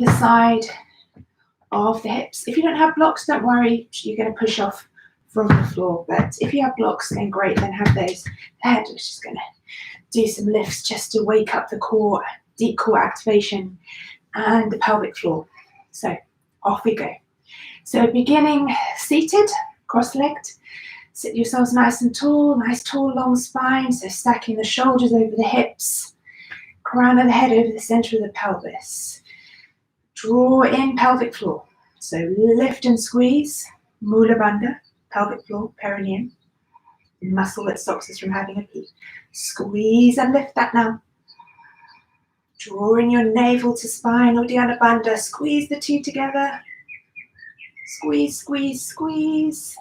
the side of the hips. If you don't have blocks, don't worry, you're going to push off from the floor. But if you have blocks, then great, then have those. The head is just going to do some lifts just to wake up the core, deep core activation, and the pelvic floor. So off we go. So beginning seated, cross-legged. Sit yourselves nice and tall, nice tall long spine. So stacking the shoulders over the hips, crown of the head over the center of the pelvis. Draw in pelvic floor. So lift and squeeze, mula bandha, pelvic floor, perineum. The muscle that stops us from having a pee. Squeeze and lift that now. Draw in your navel to spine, Uddiyana Bandha. Squeeze the two together. Squeeze, squeeze, squeeze.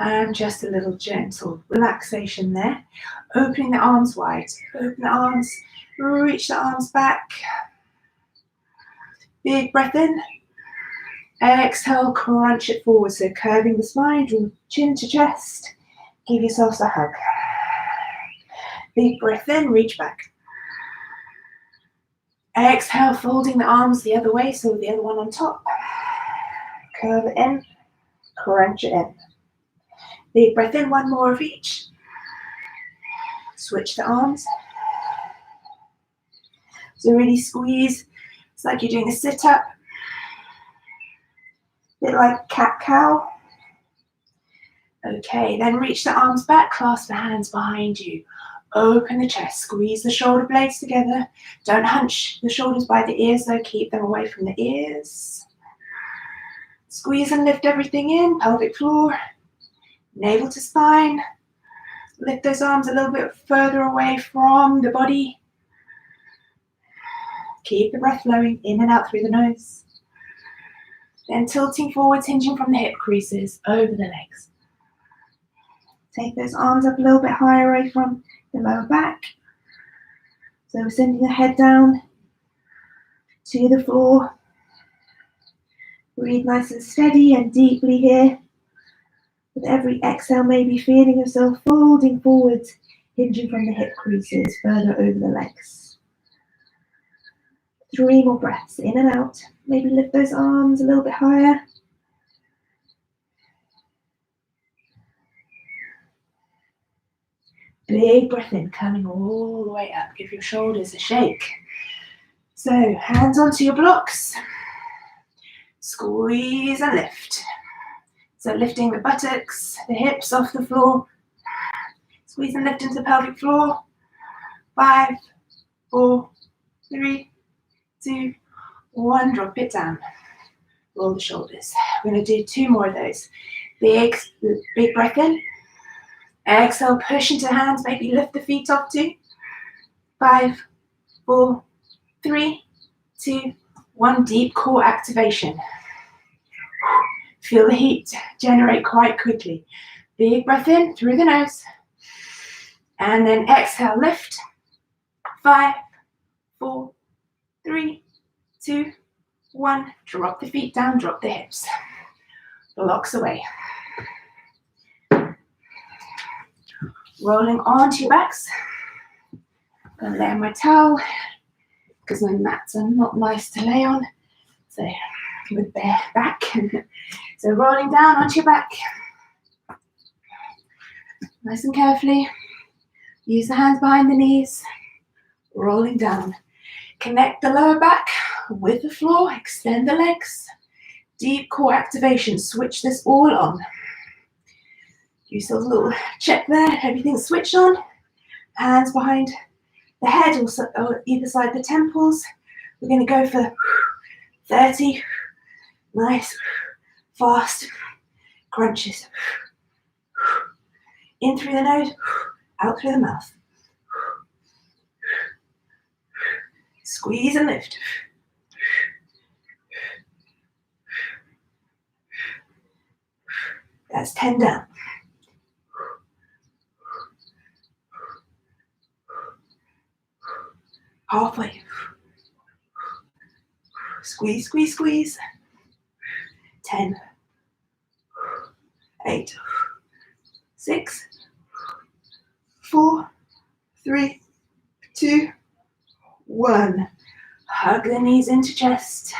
And just a little gentle relaxation there. Opening the arms wide. Open the arms, reach the arms back. Big breath in. Exhale, crunch it forward. So curving the spine, draw chin to chest. Give yourselves a hug. Big breath in, reach back. Exhale, folding the arms the other way, so the other one on top. Curve it in, crunch it in. Big breath in, one more of each. Switch the arms. So really squeeze. It's like you're doing a sit-up. A bit like cat-cow. Okay, then reach the arms back, clasp the hands behind you. Open the chest, squeeze the shoulder blades together. Don't hunch the shoulders by the ears though, keep them away from the ears. Squeeze and lift everything in, pelvic floor, navel to spine. Lift those arms a little bit further away from the body. Keep the breath flowing in and out through the nose. Then tilting forwards, hinging from the hip creases over the legs. Take those arms up a little bit higher away from the lower back. So we're sending the head down to the floor. Breathe nice and steady and deeply here. With every exhale, maybe feeling yourself folding forwards, hinging from the hip creases, further over the legs. 3 more breaths, in and out. Maybe lift those arms a little bit higher. Big breath in, coming all the way up. Give your shoulders a shake. So, hands onto your blocks. Squeeze and lift. So lifting the buttocks, the hips off the floor. Squeeze and lift into the pelvic floor. 5, 4, 3, 2, 1. Drop it down. Roll the shoulders. We're going to do 2 more of those. Big breath in. Exhale, push into the hands, maybe lift the feet off too. 5, 4, 3, 2, 1. Deep core activation. Feel the heat generate quite quickly. Big breath in through the nose. And then exhale, lift. 5, 4, 3, 2, 1. Drop the feet down, drop the hips. Blocks away. Rolling onto your backs. I'm going to lay on my towel because my mats are not nice to lay on. So with bare back. So rolling down onto your back. Nice and carefully. Use the hands behind the knees. Rolling down. Connect the lower back with the floor. Extend the legs. Deep core activation. Switch this all on. Use a little check there. Everything's switched on. Hands behind the head, or either side of the temples. We're going to go for 30 nice, fast crunches. In through the nose, out through the mouth. Squeeze and lift. That's 10 down. Halfway. Squeeze, squeeze, squeeze. 10, 8, 6, 4, 3, 2, 1. Hug the knees into chest.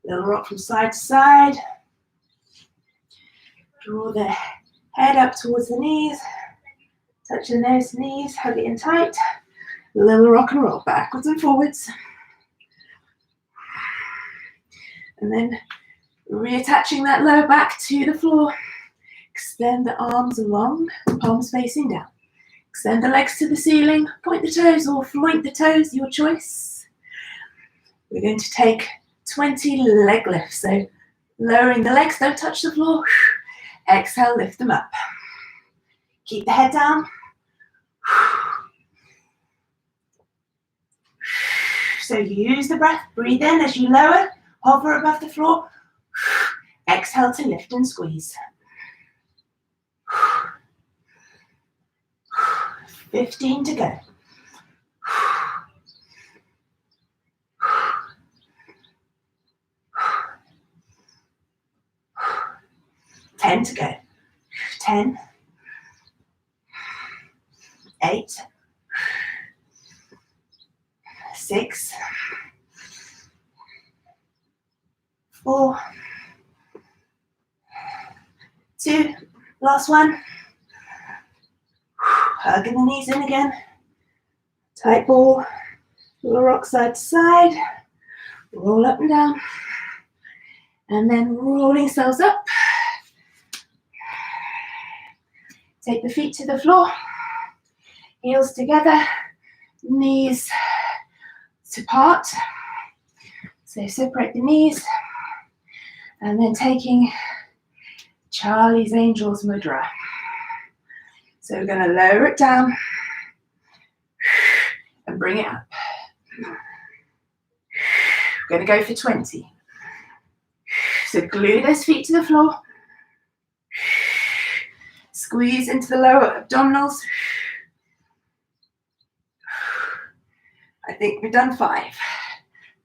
Little rock from side to side. Draw the head up towards the knees. Touch the nose to knees, hug it in tight. Little rock and roll backwards and forwards. And then reattaching that lower back to the floor. Extend the arms long, palms facing down. Extend the legs to the ceiling, point the toes or floint the toes, your choice. We're going to take 20 leg lifts. So lowering the legs, don't touch the floor. Exhale, lift them up. Keep the head down. So use the breath, breathe in as you lower, hover above the floor. Exhale to lift and squeeze. 15 to go. 10 to go. 10, 8, 6, 4, 2, last one. Hugging the knees in again. Tight ball. Little rock side to side. Roll up and down. And then rolling cells up. Take the feet to the floor. Heels together. Knees apart. So separate the knees. And then taking Charlie's Angels Mudra. So we're going to lower it down and bring it up. We're going to go for 20. So glue those feet to the floor. Squeeze into the lower abdominals. I think we've done 5.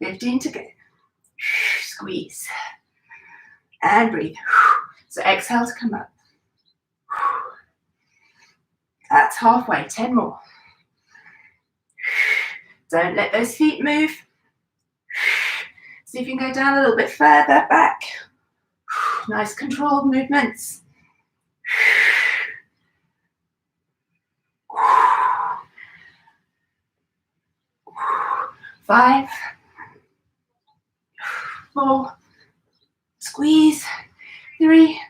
15 to go. Squeeze. And breathe. So exhale to come up. That's halfway, 10 more. Don't let those feet move. See if you can go down a little bit further back. Nice controlled movements. 5, 4, squeeze, 3,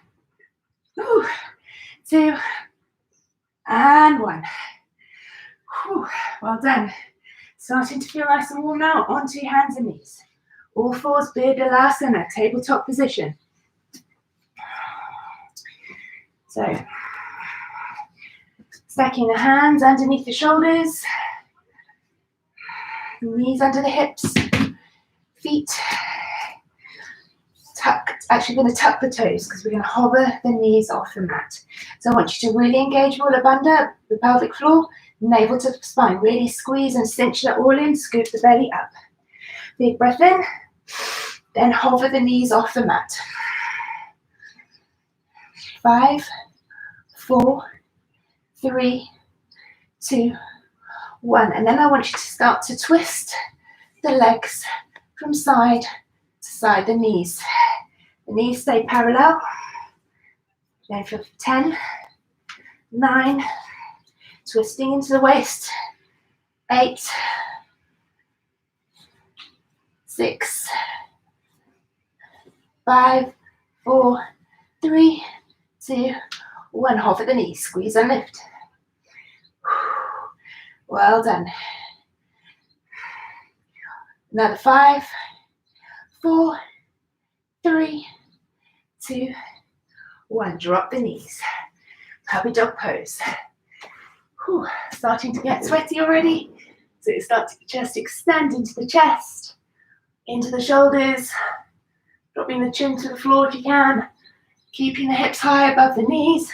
2, and 1. Whew, well done. Starting to feel nice and warm now. Onto your hands and knees. All fours, Virgalasana, tabletop position. So, stacking the hands underneath the shoulders. Knees under the hips. Feet tucked. Actually, going to tuck the toes because we're going to hover the knees off the mat. So I want you to really engage Mula Bandha, the pelvic floor, navel to the spine. Really squeeze and cinch that all in. Scoop the belly up. Big breath in. Then hover the knees off the mat. 5, 4, 3, 2, 1. And then I want you to start to twist the legs from side to side, the knees. The knees stay parallel. Then for 10, 9, twisting into the waist. 8, 6, 5, 4, 3, 2, 1. Hover the knees, squeeze and lift. Well done. Another 5, 4, 3, 2, 1. Drop the knees. Puppy dog pose. Whew, starting to get sweaty already. So you start to just extend into the chest, into the shoulders, dropping the chin to the floor if you can, keeping the hips high above the knees.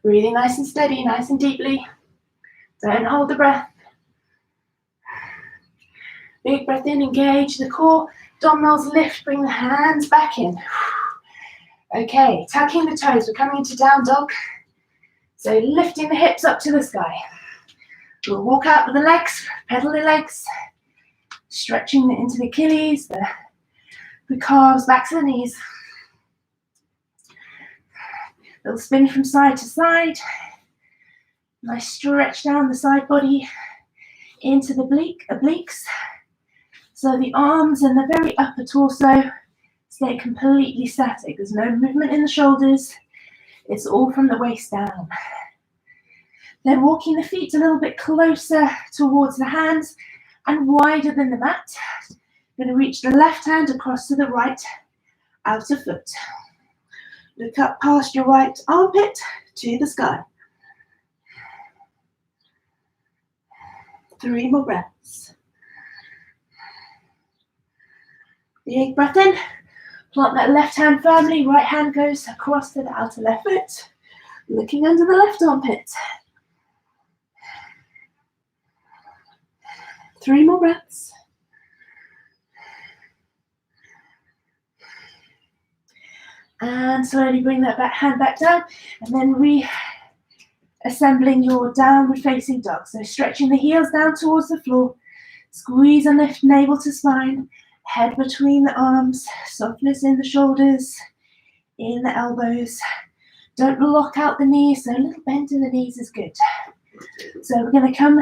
Breathing nice and steady, nice and deeply. Don't hold the breath. Big breath in, engage the core. Abdominals lift, bring the hands back in. Okay, tucking the toes. We're coming into down dog. So lifting the hips up to the sky. We'll walk out with the legs, pedal the legs, stretching into the Achilles, the calves, back to the knees. Little spin from side to side. Nice stretch down the side body into the obliques. So the arms and the very upper torso stay completely static. There's no movement in the shoulders. It's all from the waist down. Then walking the feet a little bit closer towards the hands and wider than the mat. Going to reach the left hand across to the right outer foot. Look up past your right armpit to the sky. 3 more breaths. Big breath in. Plant that left hand firmly. Right hand goes across to the outer left foot. Looking under the left armpit. 3 more breaths. And slowly bring that hand back down. And then reassembling your downward facing dog. So stretching the heels down towards the floor. Squeeze and lift navel to spine. Head between the arms. Softness in the shoulders. In the elbows. Don't lock out the knees. So a little bend in the knees is good. So we're going to come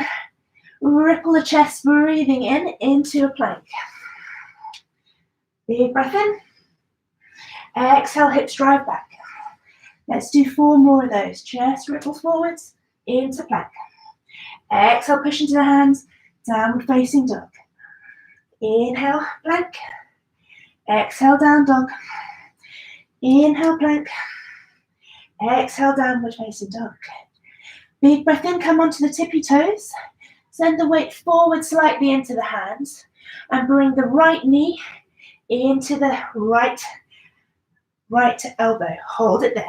ripple the chest, breathing in into a plank. Big breath in. Exhale, hips drive back. Let's do 4 more of those. Chest ripples forwards into plank. Exhale, push into the hands, downward facing dog. Inhale, plank. Exhale, down dog. Inhale, plank. Exhale, downward facing dog. Big breath in, come onto the tippy toes. Send the weight forward slightly into the hands and bring the right knee into the right elbow. Hold it there.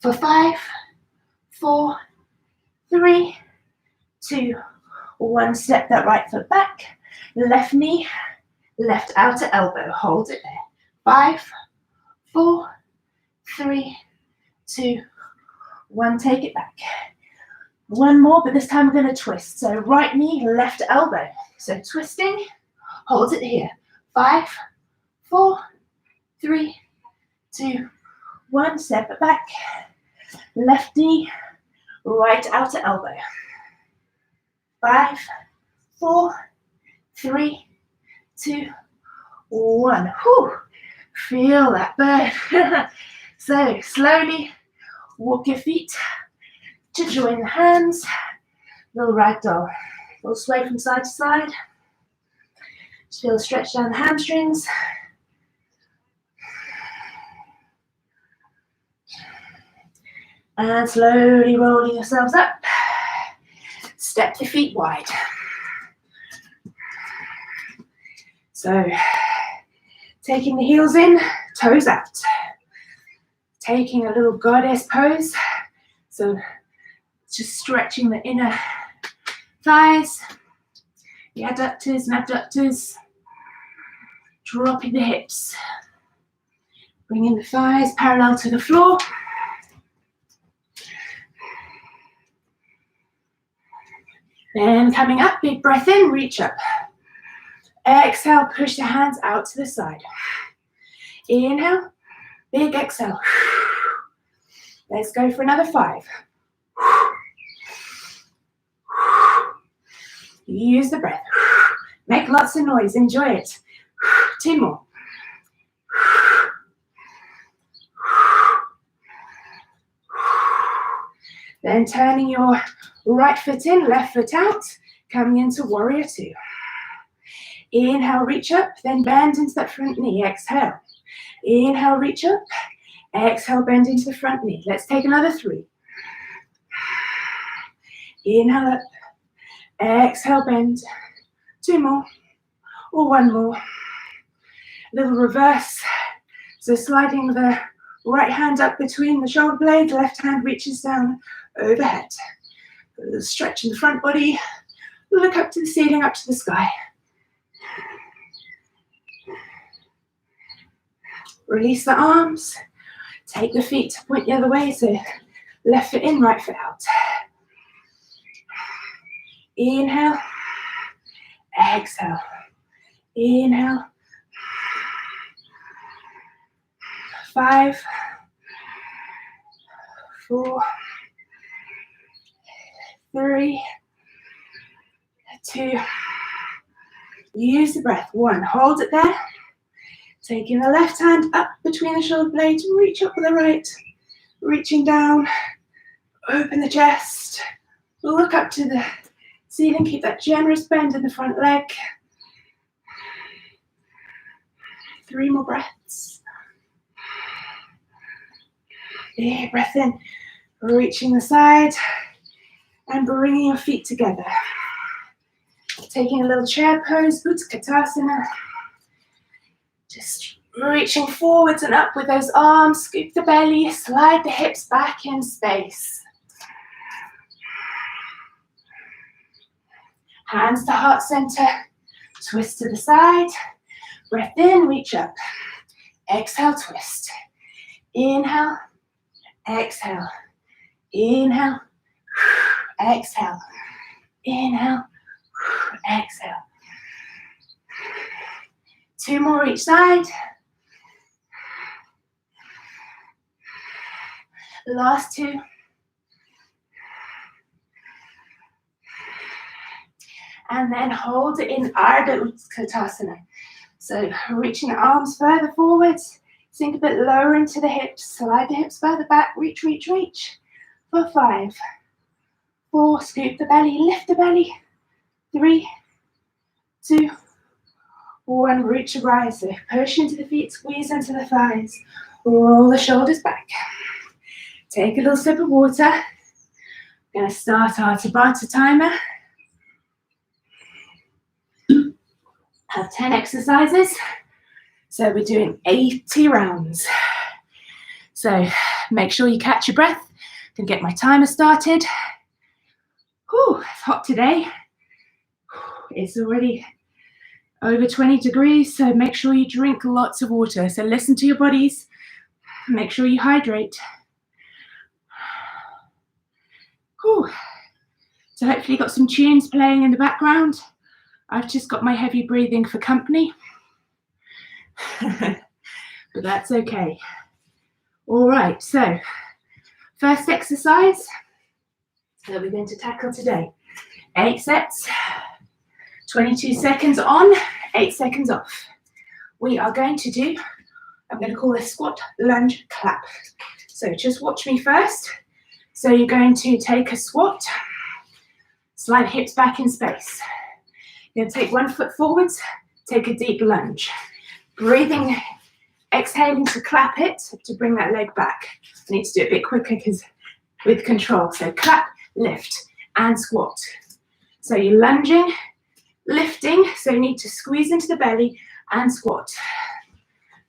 For 5, 4, 3, 2, 1. Step that right foot back. Left knee, left outer elbow. Hold it there. 5, 4, 3, 2, 1. Take it back. 1 more, but this time we're going to twist. So right knee, left elbow. So twisting, hold it here. 5, 4, 3, 2, 1. Step it back. Left knee, right outer elbow. 5, 4, 3, 2, 1. Whew. Feel that burn. So slowly walk your feet to join the hands. Little ragdoll. Little sway from side to side. Just feel the stretch down the hamstrings. And slowly rolling yourselves up. Step the feet wide. So, taking the heels in, toes out. Taking a little goddess pose. So, just stretching the inner thighs, the adductors and abductors. Dropping the hips. Bringing the thighs parallel to the floor. Then coming up, big breath in, reach up. Exhale, push the hands out to the side. Inhale, big exhale. Let's go for another 5. Use the breath. Make lots of noise, enjoy it. 2 more. Then turning your right foot in, left foot out, coming into warrior 2. Inhale, reach up, then bend into that front knee. Exhale. Inhale, reach up. Exhale, bend into the front knee. Let's take another 3. Inhale up. Exhale, bend. 2 more. Or 1 more. Little reverse. So sliding the right hand up between the shoulder blades, left hand reaches down overhead. A little stretch in the front body. Look up to the ceiling, up to the sky. Release the arms. Take the feet to point the other way, so left foot in, right foot out. Inhale, exhale, inhale. 5, 4, 3, 2. Use the breath. 1, hold it there. Taking the left hand up between the shoulder blades, reach up with the right, reaching down, open the chest, look up to the ceiling, keep that generous bend in the front leg. 3 more breaths. Big breath in, reaching the side and bringing your feet together. Taking a little chair pose, Utkatasana. Just reaching forwards and up with those arms, scoop the belly, slide the hips back in space. Hands to heart center, twist to the side. Breath in, reach up. Exhale, twist. Inhale, exhale. Inhale, exhale. Inhale, exhale. 2 more each side. Last 2. And then hold it in Ardha Utkatasana. So reaching the arms further forward, sink a bit lower into the hips, slide the hips further back, reach, reach, reach. For 5, 4, scoop the belly, lift the belly. 3, 2, 1, reach a rise. So push into the feet, squeeze into the thighs, roll the shoulders back. Take a little sip of water. We're going to start our Tabata timer. Have 10 exercises. So we're doing 80 rounds. So make sure you catch your breath. Can get my timer started. Whew, it's hot today. It's already over 20 degrees, so make sure you drink lots of water. So listen to your bodies. Make sure you hydrate. Whew. So hopefully you've got some tunes playing in the background. I've just got my heavy breathing for company. But that's okay. All right, so first exercise that we're going to tackle today. 8 sets, 22 seconds on, 8 seconds off. We are going to do, I'm going to call this squat, lunge, clap. So just watch me first. So you're going to take a squat, slide hips back in space. You're going to take 1 foot forwards, take a deep lunge. Breathing, exhaling to clap it, to bring that leg back. I need to do it a bit quicker because with control. So clap, lift, and squat. So you're lunging, lifting, so you need to squeeze into the belly and squat.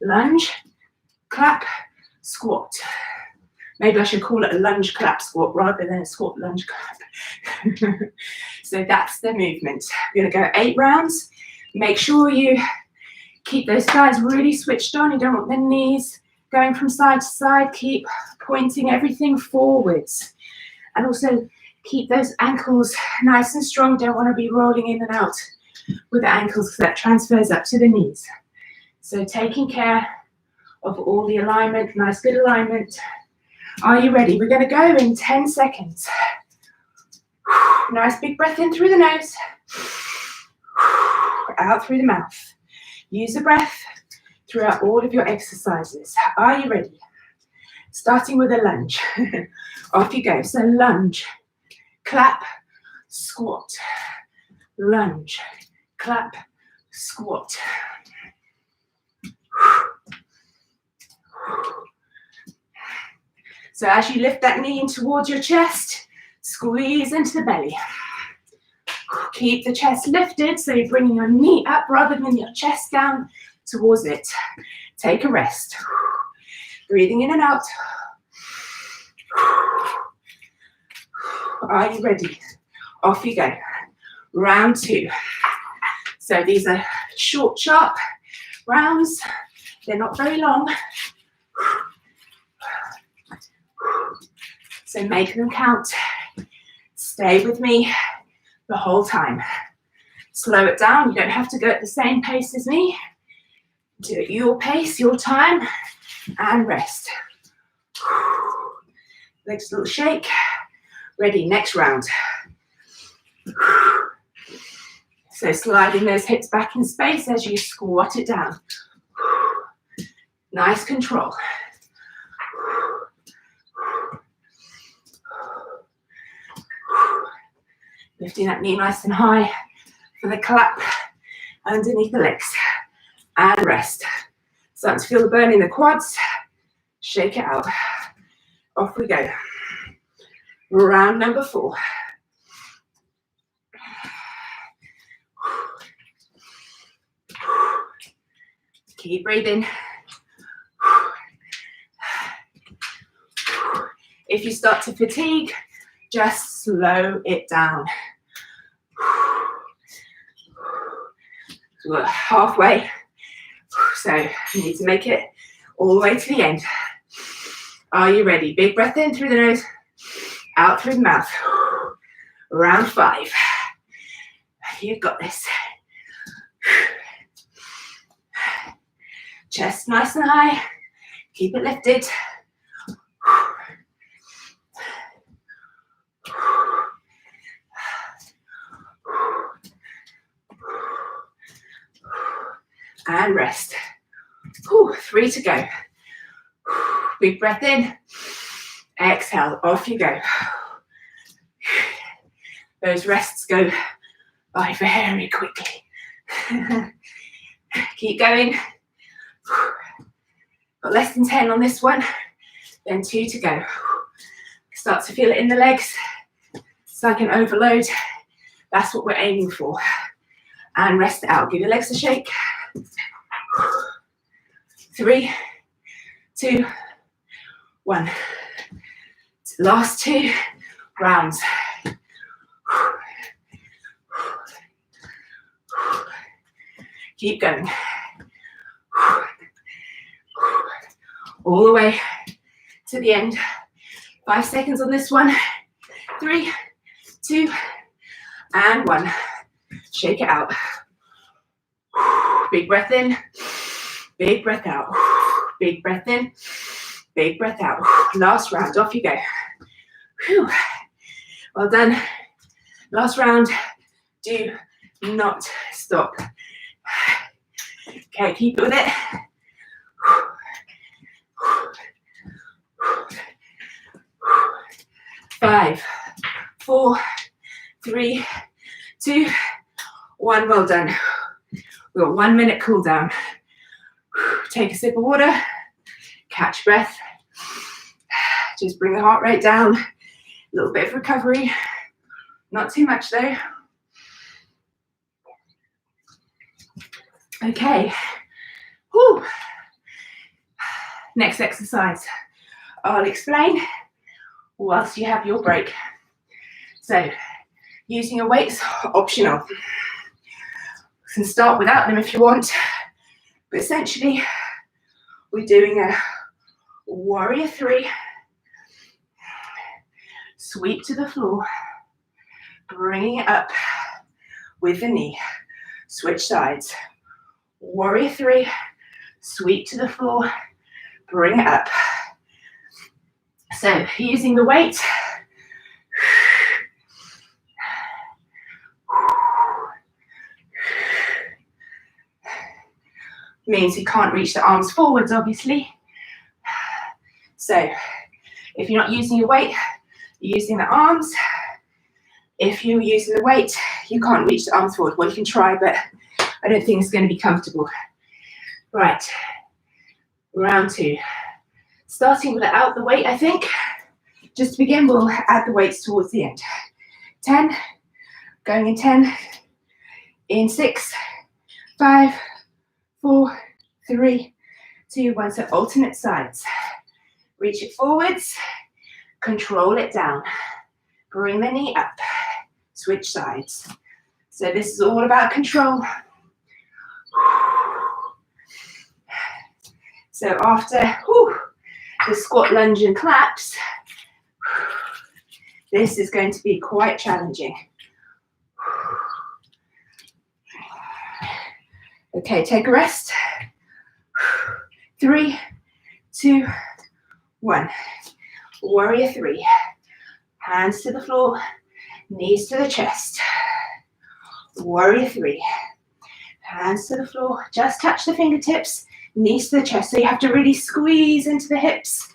Lunge, clap, squat. Maybe I should call it a lunge, clap, squat rather than a squat, lunge, clap. So that's the movement. We're going to go 8 rounds. Make sure you keep those thighs really switched on. You don't want the knees going from side to side. Keep pointing everything forwards. And also keep those ankles nice and strong. Don't want to be rolling in and out with the ankles because that transfers up to the knees. So taking care of all the alignment, nice good alignment. Are you ready? We're going to go in 10 seconds. Nice big breath in through the nose. Out through the mouth. Use the breath throughout all of your exercises. Are you ready? Starting with a lunge. Off you go. So lunge, clap, squat. Lunge, clap, squat. So as you lift that knee in towards your chest, squeeze into the belly. Keep the chest lifted, so you're bringing your knee up rather than your chest down towards it. Take a rest. Breathing in and out. Are you ready? Off you go. Round 2. So these are short, sharp rounds. They're not very long. So make them count. Stay with me the whole time. Slow it down. You don't have to go at the same pace as me. Do it your pace, your time, and rest. Legs a little shake. Ready, next round. So sliding those hips back in space as you squat it down. Nice control. Lifting that knee nice and high for the clap underneath the legs. And rest. Starting to feel the burn in the quads. Shake it out. Off we go. Round number 4. Keep breathing. If you start to fatigue, just slow it down. So we're halfway, so you need to make it all the way to the end. Are you ready? Big breath in through the nose, out through the mouth. Round 5. You've got this. Chest nice and high. Keep it lifted. And rest. 3 to go. Big breath in. Exhale. Off you go. Those rests go by very quickly. Keep going. Got less than 10 on this one. Then 2 to go. Start to feel it in the legs. It's like an overload. That's what we're aiming for. And rest it out. Give your legs a shake. 3, 2, 1. Last 2 rounds. Keep going. All the way to the end. 5 seconds on this one. 3, 2, and 1. Shake it out. Big breath in. Big breath out. Big breath in. Big breath out. Last round. Off you go. Whew. Well done. Last round. Do not stop. Okay, keep it with it. 5, 4, 3, 2, 1. Well done. We've got 1 minute cool down. Take a sip of water. Catch breath. Just bring the heart rate down. A little bit of recovery. Not too much though. Okay. Whew. Next exercise. I'll explain whilst you have your break. So, using your weights, optional. You can start without them if you want, but essentially, we're doing a warrior 3, sweep to the floor, bringing it up with the knee, switch sides. Warrior 3, sweep to the floor, bring it up. So, using the weight, means you can't reach the arms forwards, obviously. So, if you're not using your weight, you're using the arms. If you're using the weight, you can't reach the arms forward. Well, you can try, but I don't think it's going to be comfortable. Right, round 2. Starting without the weight, I think. Just to begin, we'll add the weights towards the end. 10, going in 10, in 6, 5, 4, 3, 2, 1. So alternate sides. Reach it forwards, control it down. Bring the knee up, switch sides. So this is all about control. So after the squat, lunge and claps, This is going to be quite challenging. Okay, take a rest. 3, 2, 1. Warrior 3. Hands to the floor, knees to the chest. Warrior 3. Hands to the floor, just touch the fingertips, knees to the chest. So you have to really squeeze into the hips,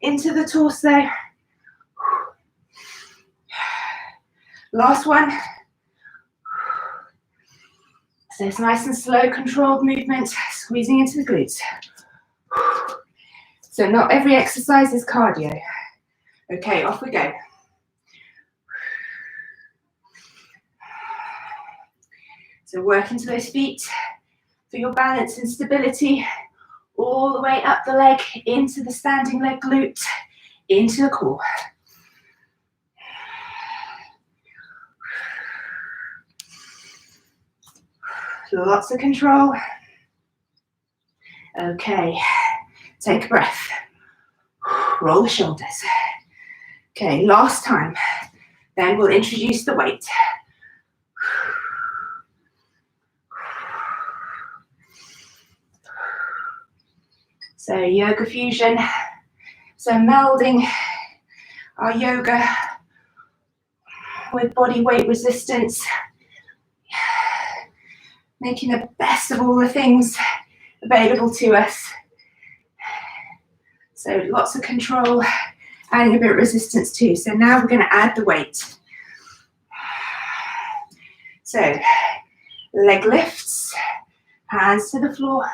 into the torso. Last one. So it's nice and slow, controlled movement, squeezing into the glutes. So not every exercise is cardio. Okay, off we go. So work into those feet for your balance and stability, all the way up the leg, into the standing leg glute, into the core. Lots of control. Okay, take a breath. Roll the shoulders. Okay, last time. Then we'll introduce the weight. So yoga fusion. So melding our yoga with body weight resistance. Making the best of all the things available to us. So lots of control, adding a bit of resistance too. So now we're going to add the weight. So leg lifts, hands to the floor,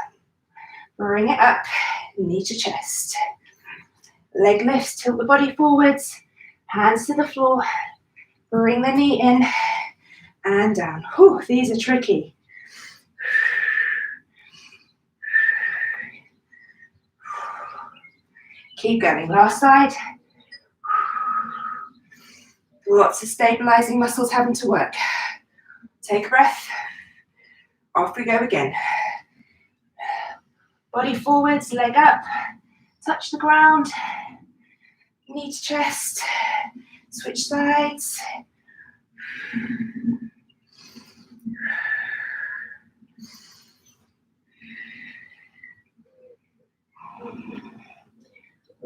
bring it up, knee to chest. Leg lifts, tilt the body forwards, hands to the floor, bring the knee in and down. Whew, these are tricky. Keep going, last side. Lots of stabilizing muscles having to work. Take a breath. Off we go again. Body forwards, leg up, touch the ground, knee to chest, switch sides.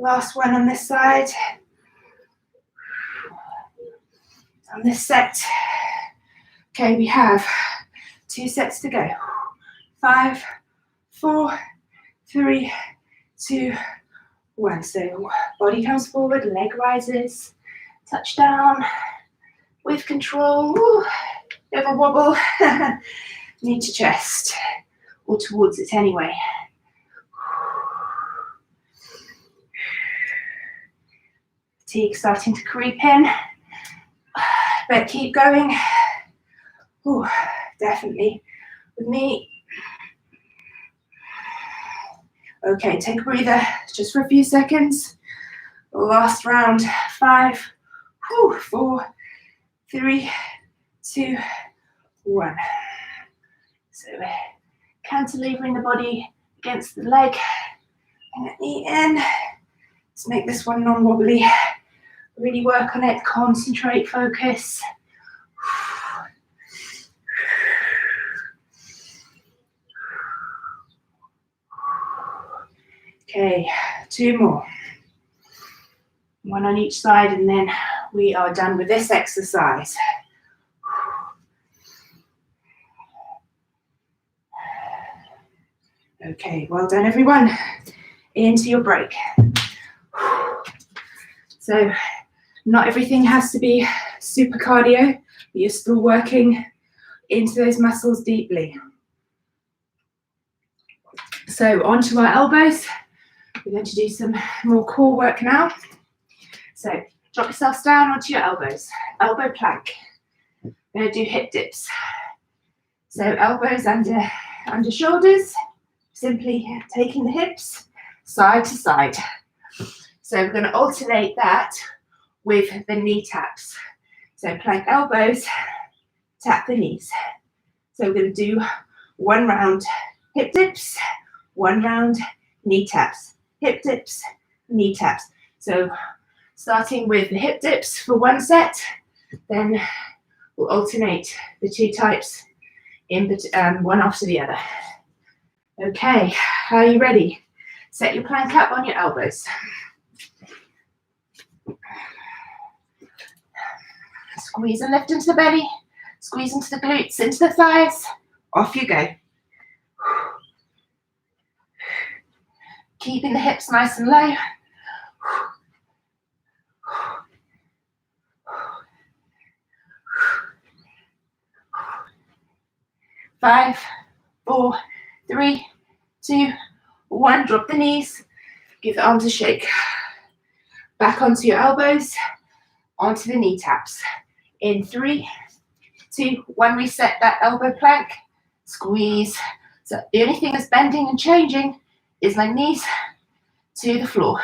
Last one on this side. On this set. Okay, we have 2 sets to go. 5, 4, 3, 2, 1. So body comes forward, leg rises, touch down with control. Ooh, bit of a wobble. Knee to chest, or towards it anyway. Fatigue starting to creep in, but keep going. Ooh, definitely with me. Okay, take a breather just for a few seconds. Last round. 5, 4, 3, 2, 1. So cantilevering the body against the leg. Bring that knee in. Let's make this one non-wobbly. Really work on it, concentrate, focus. Okay, 2 more. 1 on each side, and then we are done with this exercise. Okay, well done everyone. Into your break. So not everything has to be super cardio, but you're still working into those muscles deeply. So onto our elbows. We're going to do some more core work now. So drop yourselves down onto your elbows. Elbow plank. We're going to do hip dips. So elbows under shoulders. Simply taking the hips side to side. So we're going to alternate that with the knee taps. So plank elbows, tap the knees. So we're going to do 1 round hip dips, 1 round knee taps. Hip dips, knee taps. So Starting with the hip dips for one set, then we'll alternate the two types in one after the other. Okay, are you ready? Set your plank up on your elbows. Squeeze and lift into the belly, squeeze into the glutes, into the thighs. Off you go. Keeping the hips nice and low. 5, 4, 3, 2, 1. Drop the knees. Give the arms a shake. Back onto your elbows, onto the knee taps. In 3, 2, 1. Reset that elbow plank. Squeeze. So the only thing that's bending and changing is my knees to the floor.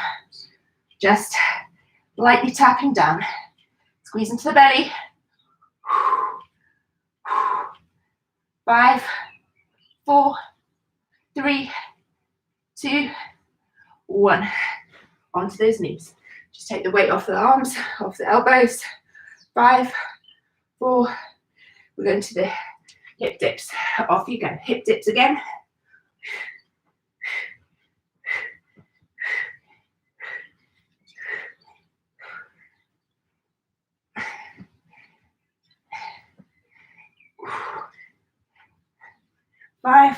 Just lightly tapping down. Squeeze into the belly. 5, 4, 3, 2, 1. Onto those knees. Just take the weight off the arms, off the elbows. 5, 4. We're going to the hip dips. Off you go. Hip dips again. Five,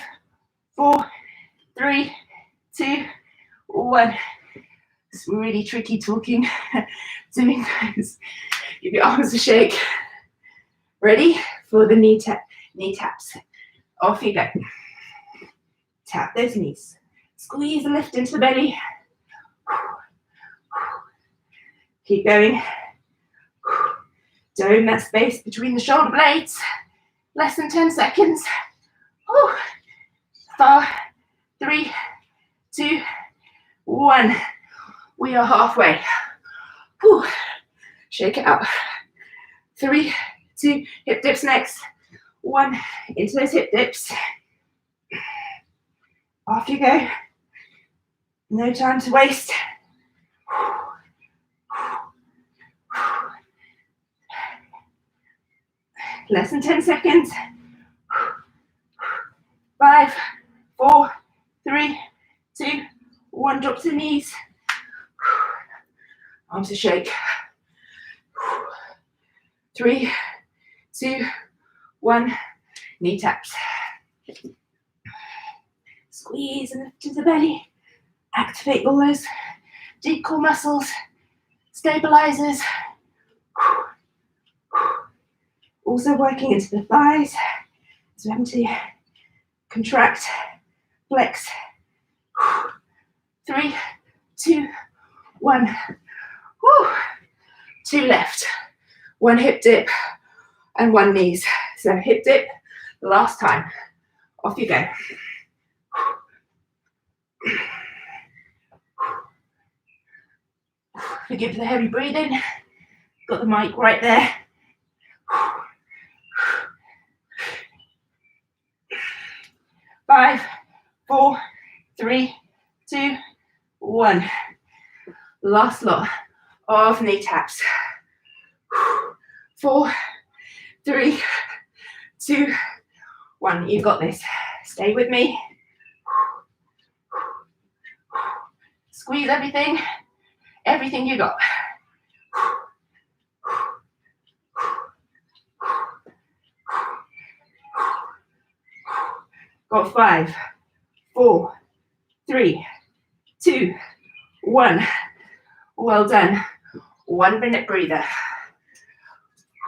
4, 3, 2, 1. It's really tricky talking, doing those. Give your arms a shake. Ready for the knee taps. Off you go. Tap those knees. Squeeze and lift into the belly. Keep going. Dome that space between the shoulder blades. Less than 10 seconds. 4, 3, 2, 1. We are halfway. Shake it up. 3, 2, hip dips next. 1, into those hip dips. Off you go. No time to waste. Less than 10 seconds. 5, 4, 3, 2, 1. Drop to the knees. Arms a shake. 3, 2, 1. Knee taps. Squeeze and lift to the belly. Activate all those deep core muscles. Stabilizers. Also working into the thighs. So having to contract, flex. 3, 2, 1. 2 left. 1 hip dip and 1 knees. So hip dip, the last time. Off you go. Forgive the heavy breathing. Got the mic right there. 5, 4, 3, 2, 1. Last lot of knee taps. 4, 3, 2, 1. You got this. Stay with me. Squeeze everything you got. Got 5, 4, 3, 2, 1. Well done. 1 minute breather.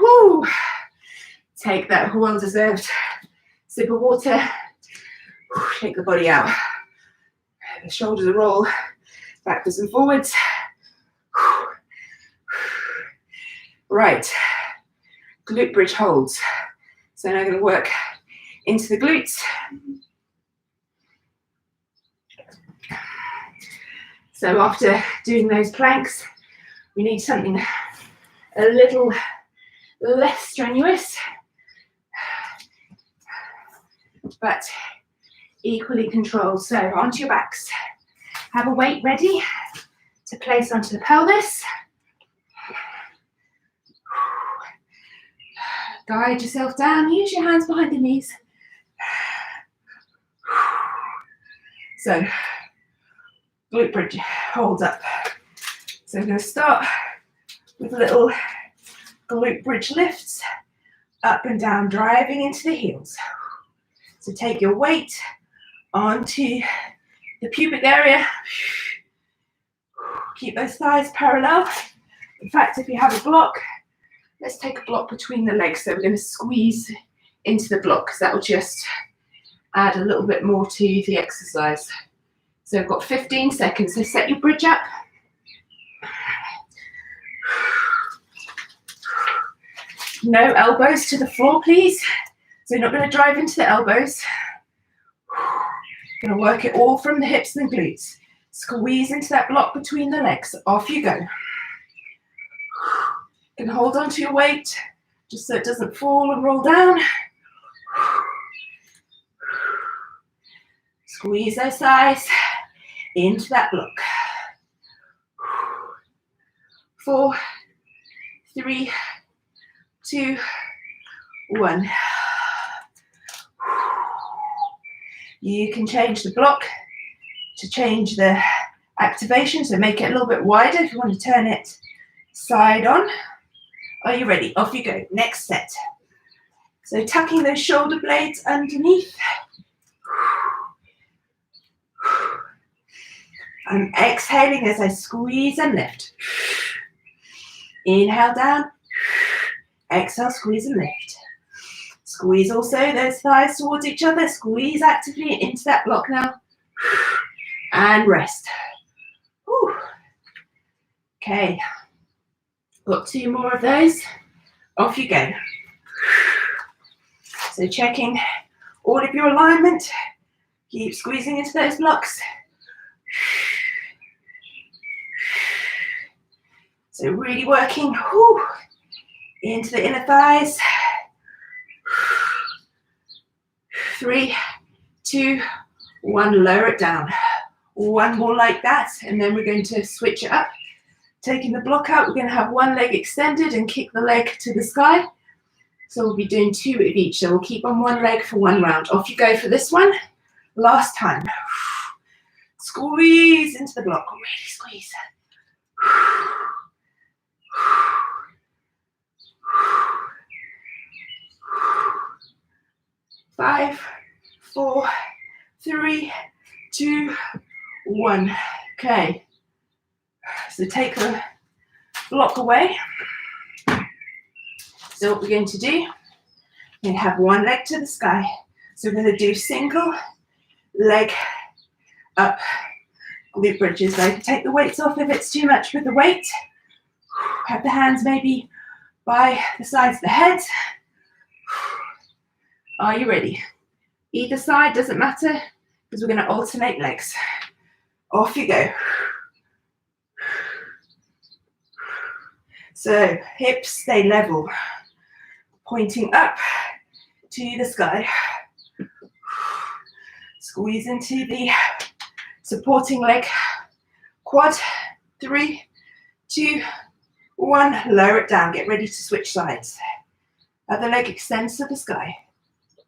Woo. Take that well-deserved sip of water. Shake the body out. The shoulders are roll backwards and forwards. Right. Glute bridge holds. So now I'm going to work into the glutes. So after doing those planks, we need something a little less strenuous, but equally controlled. So onto your backs. Have a weight ready to place onto the pelvis. Guide yourself down. Use your hands behind the knees. So, glute bridge, hold up. So we're going to start with little glute bridge lifts, up and down, driving into the heels. So take your weight onto the pubic area. Keep those thighs parallel. In fact, if you have a block, let's take a block between the legs. So we're going to squeeze into the block because that will just add a little bit more to the exercise. So we've got 15 seconds. So set your bridge up. No elbows to the floor, please. So you're not going to drive into the elbows. Going to work it all from the hips and the glutes. Squeeze into that block between the legs. Off you go. You can hold on to your weight just so it doesn't fall and roll down. Squeeze those thighs into that block. 4, 3, 2, 1. You can change the block to change the activation, so make it a little bit wider if you want to turn it side on. Are you ready? Off you go. Next set. So tucking those shoulder blades underneath. I'm exhaling as I squeeze and lift. Inhale down. Exhale, squeeze and lift. Squeeze also those thighs towards each other. Squeeze actively into that block now. And rest. Whew. Okay. Got 2 more of those. Off you go. So checking all of your alignment. Keep squeezing into those blocks. So really working into the inner thighs. 3, 2, 1, lower it down. 1 more like that, and then we're going to switch it up. Taking the block out, we're going to have 1 leg extended and kick the leg to the sky. So we'll be doing 2 of each. So we'll keep on 1 leg for 1 round. Off you go for this one. Last time. Squeeze into the block. Really squeeze. 5, 4, 3, 2, 1. Okay. So take the block away. So what we're going to do, we have 1 leg to the sky. So we're going to do single leg up glute bridges. So take the weights off if it's too much with the weight. Have the hands maybe by the sides of the head. Are you ready? Either side, doesn't matter, because we're going to alternate legs. Off you go. So hips stay level, pointing up to the sky. Squeeze into the supporting leg. Quad. 3, 2, 1. Lower it down. Get ready to switch sides. Other leg extends to the sky.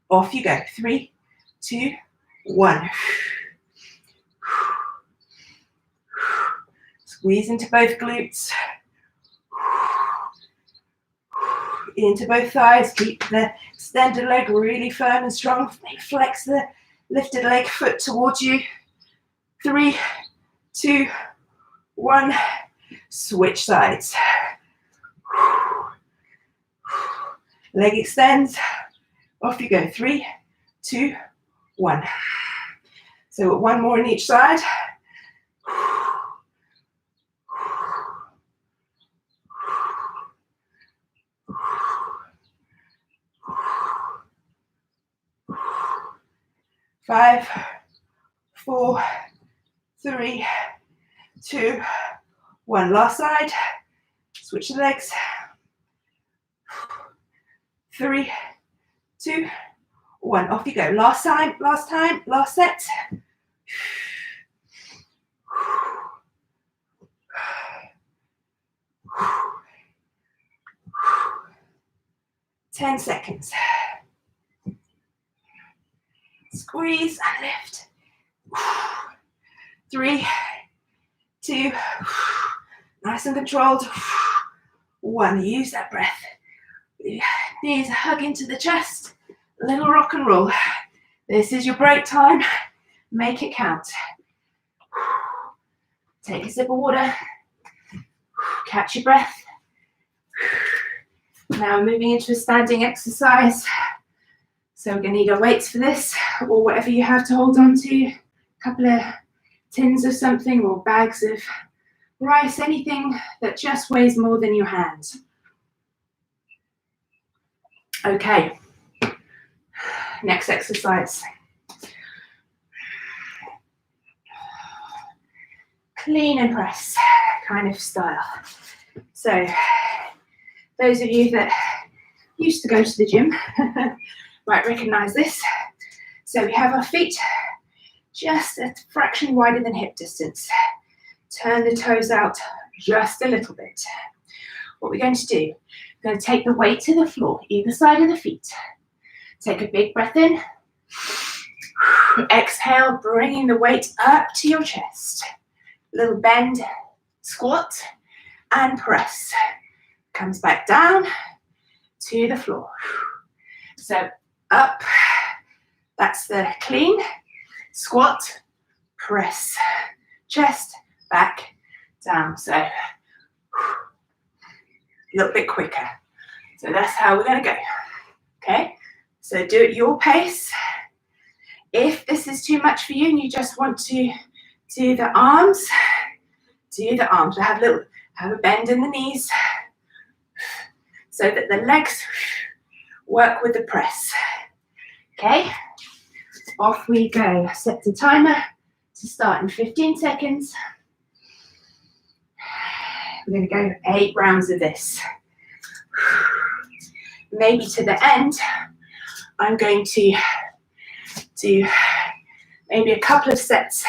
Off you go. 3, 2, 1. Squeeze into both glutes. Into both thighs. Keep the extended leg really firm and strong. Flex the lifted leg foot towards you. 3, 2, 1. Switch sides. Leg extends. Off you go. 3, 2, 1. So 1 more on each side. Five, 4, 3, 2, 1. Last side. Switch the legs. 3, 2, 1. Off you go. Last time, last set. 10 seconds. Squeeze and lift. 3, 2, nice and controlled. 1, use that breath. Knees hug into the chest. A little rock and roll. This is your break time. Make it count. Take a sip of water. Catch your breath. Now moving into a standing exercise. So we're going to need our weights for this, or whatever you have to hold on to. A couple of tins of something, or bags of rice, anything that just weighs more than your hand. Okay, next exercise. Clean and press kind of style. So those of you that used to go to the gym might recognize this. So we have our feet just a fraction wider than hip distance. Turn the toes out just a little bit. What we're going to do, we're going to take the weight to the floor, either side of the feet. Take a big breath in. Exhale, bringing the weight up to your chest. Little bend, squat, and press. Comes back down to the floor. So up, that's the clean, squat, press, chest, back, down. So a little bit quicker. So that's how we're going to go. Okay, so do it your pace. If this is too much for you and you just want to do the arms, do the arms. Have a bend in the knees so that the legs work with the press. Okay, off we go. Set the timer to start in 15 seconds. We're going to go 8 rounds of this. Maybe to the end, I'm going to do maybe a couple of sets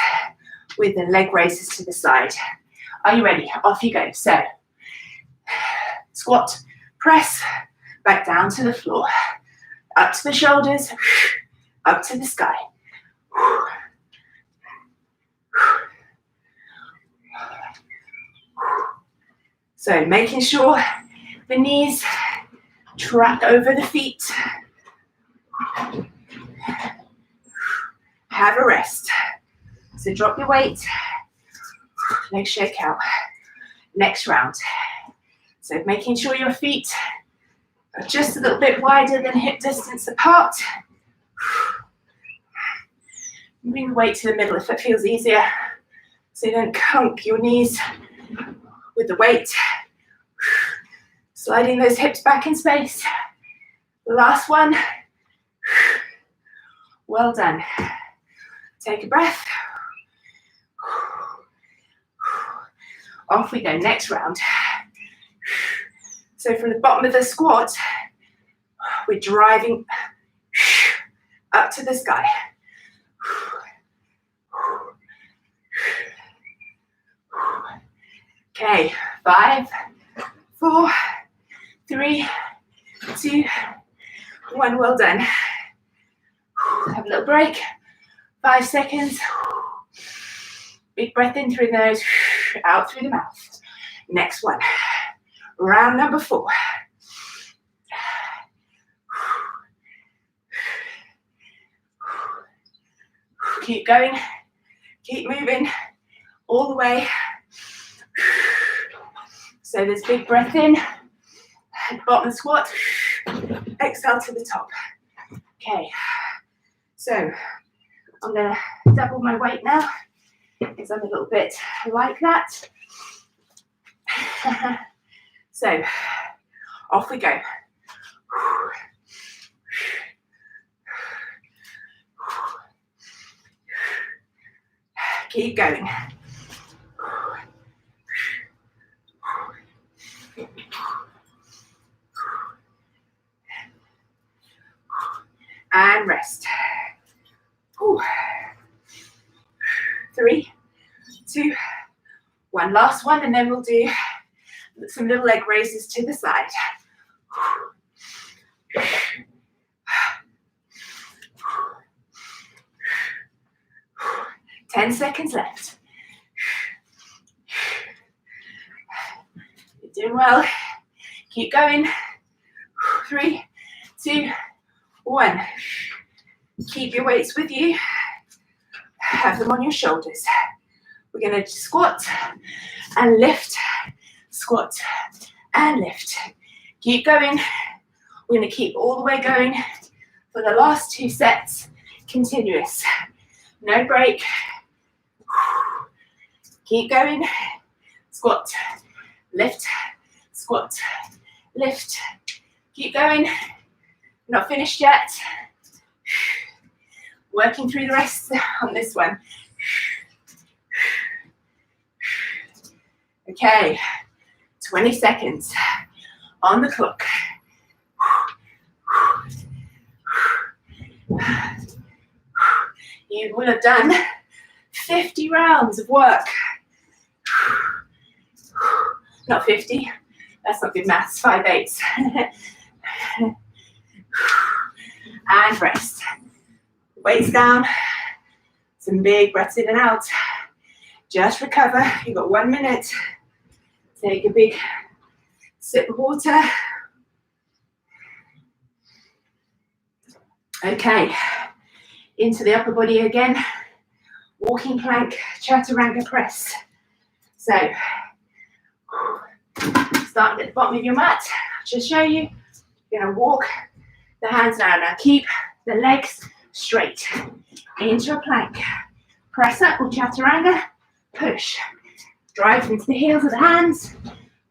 with the leg raises to the side. Are you ready? Off you go. So, squat, press, back down to the floor, up to the shoulders, up to the sky. So making sure the knees track over the feet. Have a rest. So drop your weight, legs shake out. Next round. So making sure your feet are just a little bit wider than hip distance apart. Bring the weight to the middle if it feels easier, so you don't cunk your knees with the weight. Sliding those hips back in space. Last one. Well done. Take a breath. Off we go, next round. So from the bottom of the squat, we're driving up to the sky. Okay, 5, 4, 3, 2, 1, well done. Have a little break, 5 seconds. Big breath in through the nose, out through the mouth. Next one, round number 4. Keep going, keep moving all the way. So there's big breath in, bottom squat, exhale to the top. Okay, so I'm gonna double my weight now, because I'm a little bit like that. So, off we go. Keep going. And rest. 3, 2, 1. Last one, and then we'll do some little leg raises to the side. Ten seconds left. You're doing well. Keep going. 3, 2, 1. Keep your weights with you. Have them on your shoulders. We're going to squat and lift, squat and lift. Keep going. We're going to keep all the way going for the last 2 sets. Continuous. No break. Keep going. Squat, lift, squat, lift. Keep going. Not finished yet. Working through the rest on this one. Okay, 20 seconds on the clock. You will have done 50 rounds of work. Not 50, that's not good maths, 5 8s. And rest. Weights down, some big breaths in and out. Just recover, you've got 1 minute. Take a big sip of water. Okay, into the upper body again. Walking plank, chaturanga press. So, starting at the bottom of your mat, just show you. You're gonna walk the hands down. Now keep the legs straight into a plank. Press up or chaturanga, push. Drive into the heels of the hands,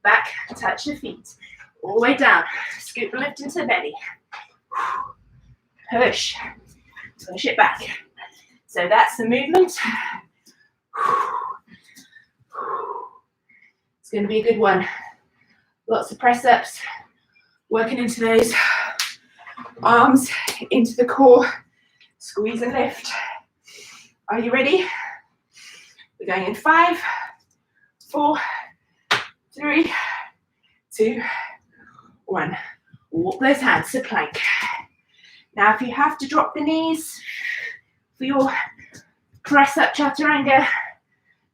back, touch the feet. All the way down, scoop and lift into the belly. Push, push it back. So that's the movement. It's going to be a good one. Lots of press ups, working into those arms, into the core, squeeze and lift. Are you ready? We're going in 5, 4, 3, 2, 1. Walk those hands to plank. Now, if you have to drop the knees for your press up chaturanga,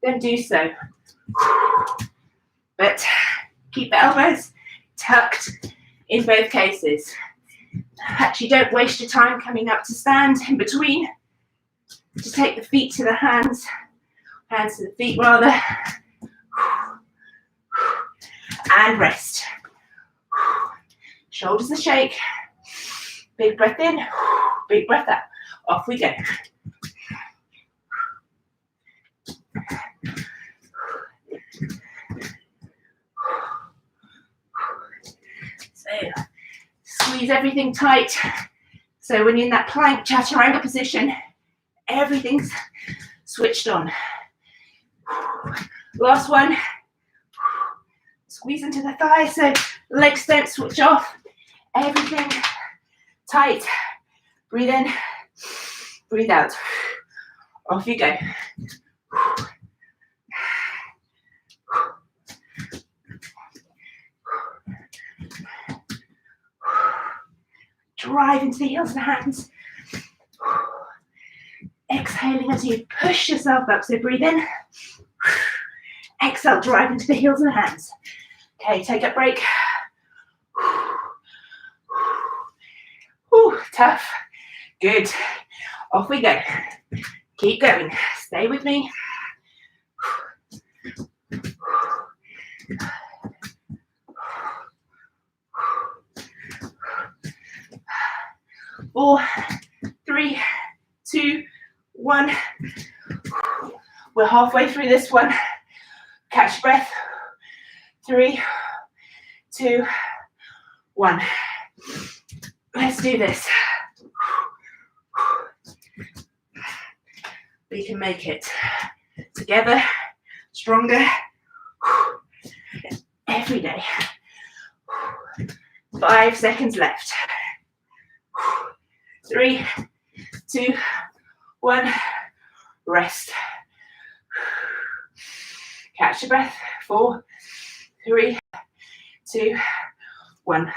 then do so. But keep the elbows tucked in both cases. Actually, don't waste your time coming up to stand in between. Just take the feet to the hands to the feet rather, and rest. Shoulders a shake. Big breath in, big breath out. Off we go. So, squeeze everything tight. So when you're in that plank chaturanga position, everything's switched on. Last one. Squeeze into the thighs so legs don't switch off. Everything tight. Breathe in, breathe out. Off you go. Drive into the heels of the hands. Exhaling as you push yourself up. So breathe in. Exhale, drive into the heels of the hands. Okay, take a break. Whew, tough. Good. Off we go. Keep going. Stay with me. 4, 3, 2, 1. We're halfway through this one. Catch your breath. 3, 2, 1. Let's do this. We can make it together, stronger, every day. 5 seconds left. 3, 2, 1. Rest. Catch your breath. 4, 3, 2, 1.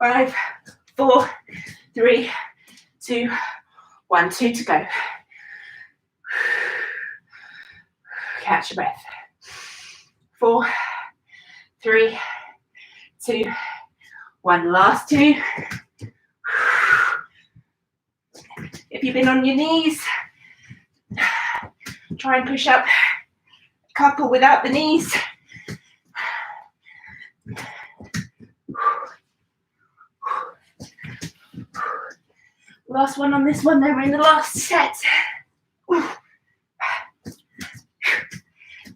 5, 4, 3, 2, 1. 2 to go. Catch your breath. 4, 3, 2, 1. Last 2. If you've been on your knees, try and push up a couple without the knees. Last one on this one, then we're in the last set.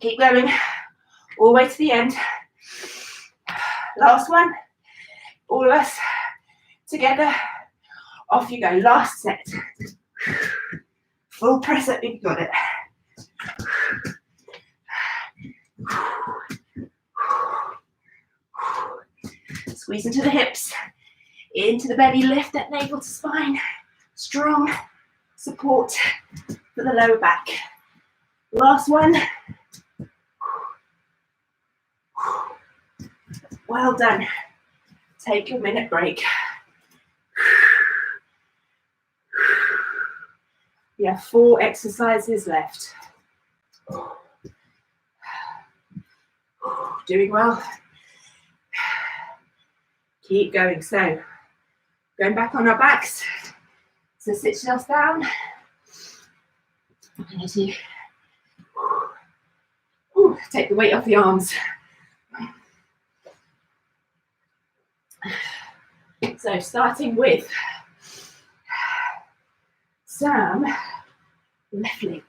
Keep going all the way to the end. Last one. All of us together. Off you go. Last set. Full press up, you've got it. Squeeze into the hips, into the belly, lift that navel to spine. Strong support for the lower back. Last one. Well done. Take a minute break. We have 4 exercises left. Doing well. Keep going. So, going back on our backs. So sit yourself down. I'm going to take the weight off the arms. So starting with some lifting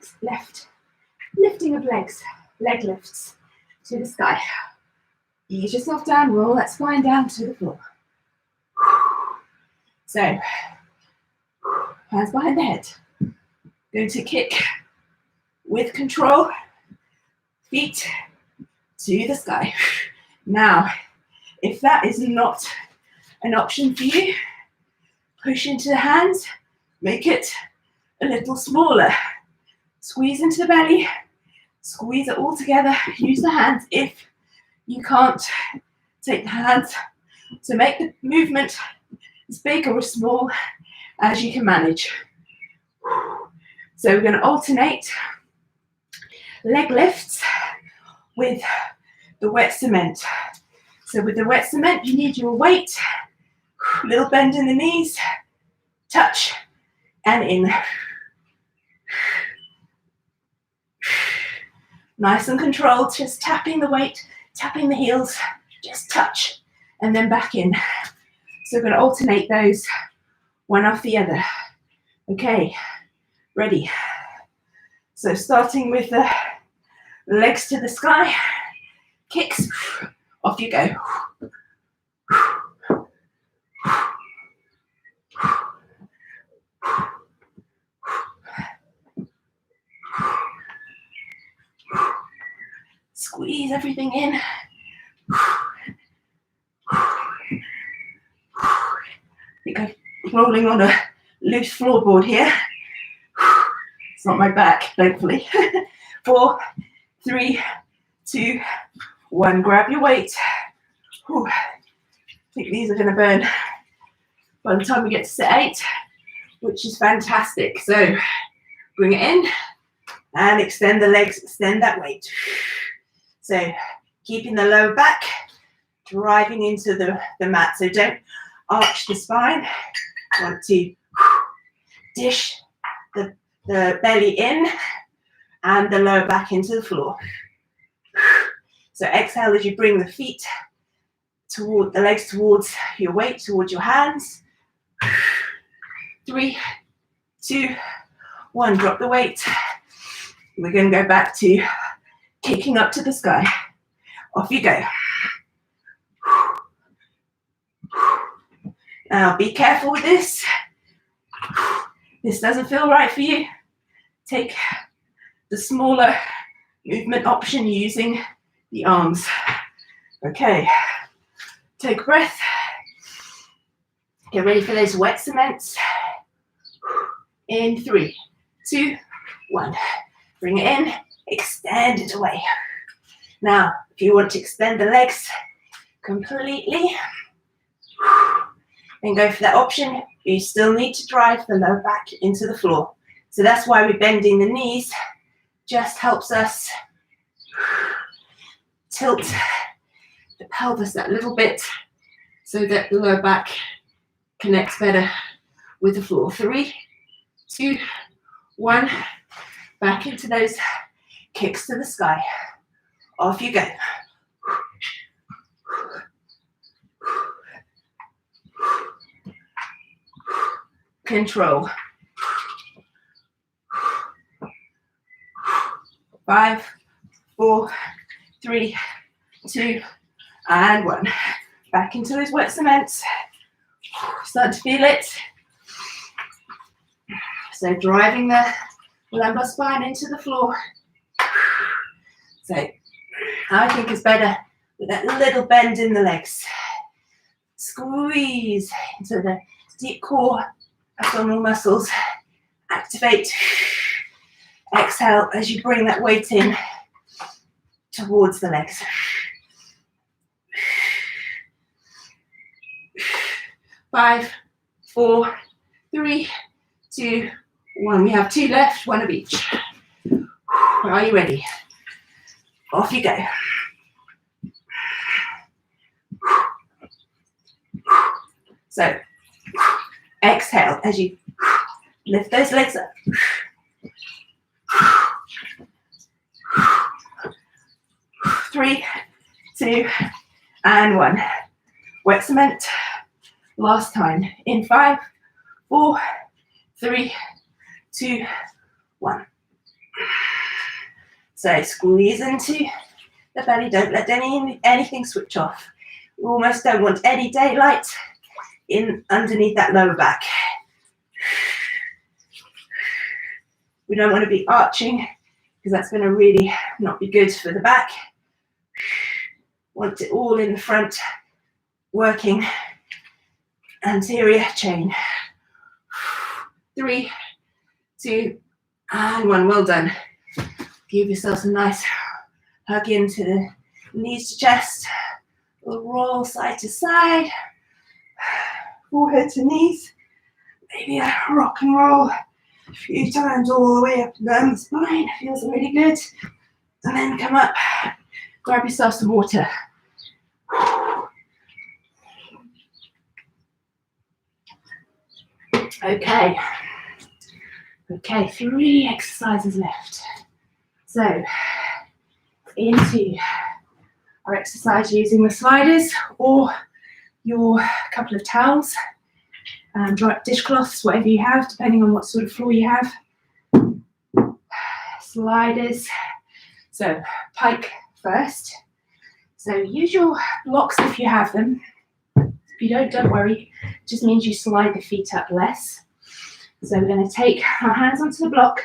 of legs, leg lifts to the sky. Ease yourself down, roll that spine down to the floor. So, hands behind the head. Going to kick with control, feet to the sky. Now, if that is not an option for you, push into the hands, make it a little smaller. Squeeze into the belly, squeeze it all together. Use the hands if you can't take the hands. So make the movement as big or as small as you can manage. So we're going to alternate leg lifts with the wet cement. So with the wet cement, you need your weight, little bend in the knees, touch, and in. Nice and controlled, just tapping the weight, tapping the heels, just touch, and then back in. So we're going to alternate those, one off the other. Okay, ready. So starting with the legs to the sky, kicks, off you go. Squeeze everything in. I think I'm rolling on a loose floorboard here. It's not my back, thankfully. 4, 3, 2, 1. Grab your weight. I think these are going to burn by the time we get to set 8, which is fantastic. So bring it in and extend the legs, extend that weight. So keeping the lower back driving into the mat. So don't arch the spine. You want to dish the belly in and the lower back into the floor. So exhale as you bring the feet toward the legs towards your weight, towards your hands. 3, 2, 1. Drop the weight. We're going to go back to kicking up to the sky. Off you go. Now be careful with this. This doesn't feel right for you. Take the smaller movement option using the arms. Okay. Take a breath. Get ready for those wet cements. In 3, 2, 1. Bring it in. Extend it away. Now, if you want to extend the legs completely, then go for that option. You still need to drive the lower back into the floor. So that's why we're bending the knees. Just helps us tilt the pelvis that little bit so that the lower back connects better with the floor. 3, 2, 1. Back into those kicks to the sky. Off you go. Control. 5, 4, 3, 2, and 1. Back into those wet cements. Start to feel it. So driving the lumbar spine into the floor. So I think it's better with that little bend in the legs. Squeeze into the deep core abdominal muscles. Activate. Exhale as you bring that weight in towards the legs. 5, 4, 3, 2, 1. We have 2 left, 1 of each. Are you ready? Off you go. So, exhale as you lift those legs up. 3, 2, and 1. Wet cement. Last time. In 5, 4, 3, 2, 1. So squeeze into the belly. Don't let anything switch off. We almost don't want any daylight in underneath that lower back. We don't want to be arching because that's going to really not be good for the back. Want it all in the front, working anterior chain. 3, 2, and 1. Well done. Give yourself a nice hug into the knees to chest. We'll roll side to side, forehead to knees. Maybe a rock and roll a few times all the way up and down the spine. Feels really good. And then come up, grab yourself some water. Okay. Okay, 3 exercises left. So, into our exercise using the sliders or your couple of towels, dry dishcloths, whatever you have, depending on what sort of floor you have. Sliders. So, pike first. So, use your blocks if you have them. If you don't worry. It just means you slide the feet up less. So we're going to take our hands onto the block.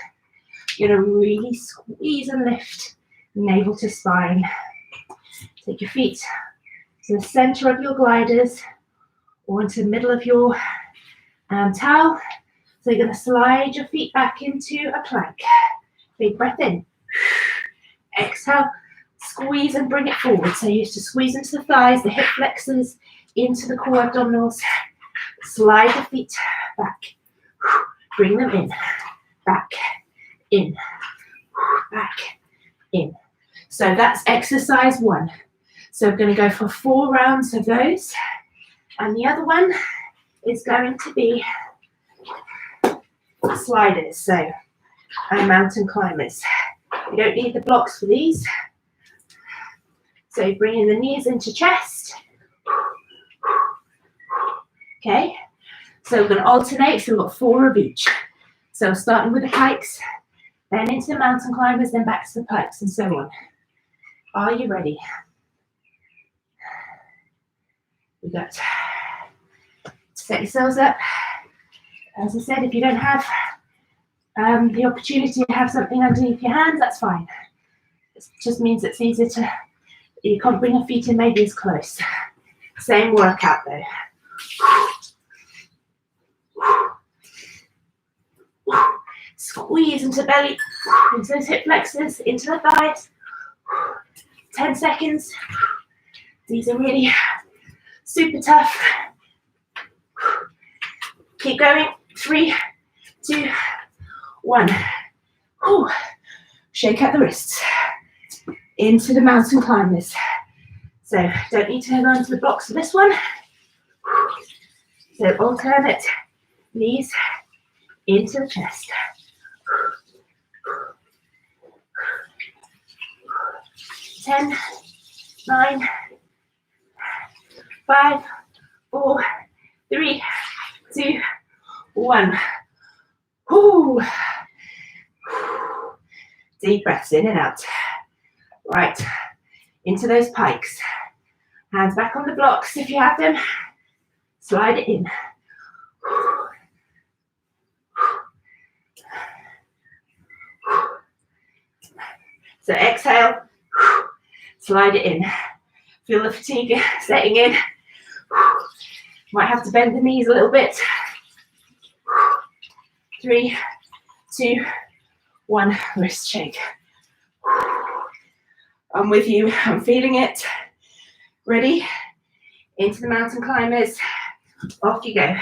You're going to really squeeze and lift navel to spine. Take your feet to the center of your gliders or into the middle of your towel. So you're going to slide your feet back into a plank. Big breath in. Exhale, squeeze and bring it forward. So you used to squeeze into the thighs, the hip flexors, into the core abdominals. Slide the feet back. Bring them in, back, in, back, in. So that's exercise 1. So we're going to go for 4 rounds of those. And the other one is going to be sliders, so and mountain climbers. You don't need the blocks for these. So bringing the knees into chest. Okay. So we're going to alternate, so we've got 4 of each. So starting with the pikes, then into the mountain climbers, then back to the pikes, and so on. Are you ready? We've got to set yourselves up. As I said, if you don't have the opportunity to have something underneath your hands, that's fine. It just means it's easier to, you can't bring your feet in maybe as close. Same workout though. Squeeze into the belly, into those hip flexors, into the thighs. 10 seconds. These are really super tough. Keep going. 3, 2, 1. Ooh. Shake out the wrists. Into the mountain climbers. So don't need to hang on to the blocks for this one. So alternate knees into the chest. 10, 9, 5, 4, 3, 2, 1. Ooh. Deep breaths in and out. Right, into those pikes. Hands back on the blocks if you have them. Slide it in. So exhale, slide it in. Feel the fatigue setting in. Might have to bend the knees a little bit. 3, 2, 1, wrist shake. I'm with you, I'm feeling it. Ready? Into the mountain climbers. Off you go.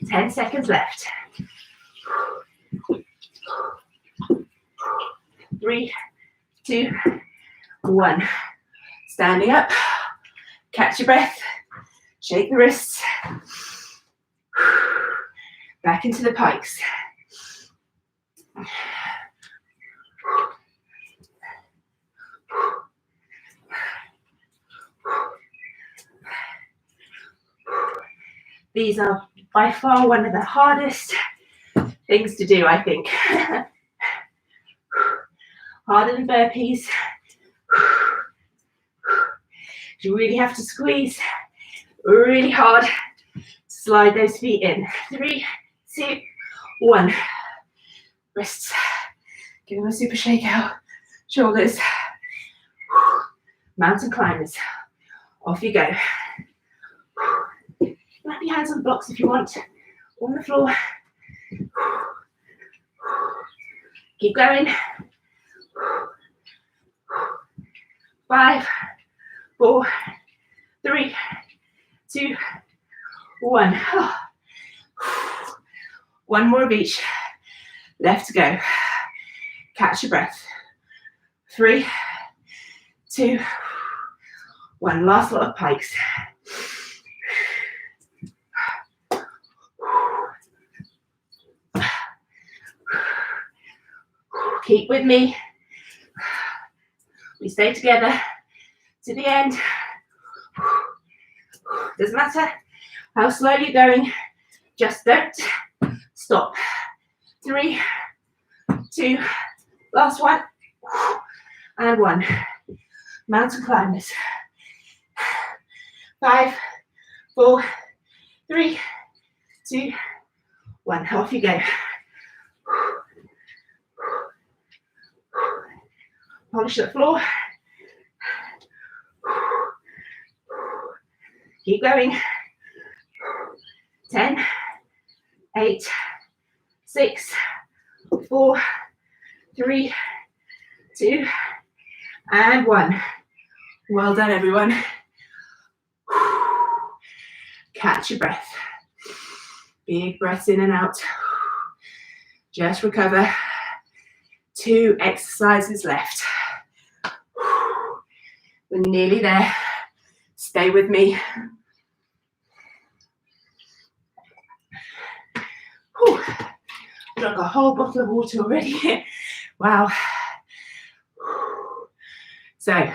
10 seconds left. 3, 2, 1. Standing up. Catch your breath. Shake the wrists. Back into the pikes. These are by far one of the hardest things to do, I think. Harder than burpees. You really have to squeeze really hard to slide those feet in. 3, 2, 1. Wrists. Give them a super shake out. Shoulders. Mountain climbers. Off you go. Wrap your hands on the blocks if you want. On the floor. Keep going. 5, 4, 3, 2, 1. One more of each. Left to go. Catch your breath. 3, 2, 1. Last lot of pikes. Keep with me. We stay together to the end. Doesn't matter how slow you're going, just don't stop. 3, 2, last one, and 1. Mountain climbers. 5, 4, 3, 2, 1. Off you go. Polish the floor. Keep going. 10, 8, 6, 4, 3, 2, and 1. Well done, everyone. Catch your breath. Big breaths in and out. Just recover. 2 exercises left. We're nearly there. Stay with me. Whew. Drunk a whole bottle of water already. Wow. So,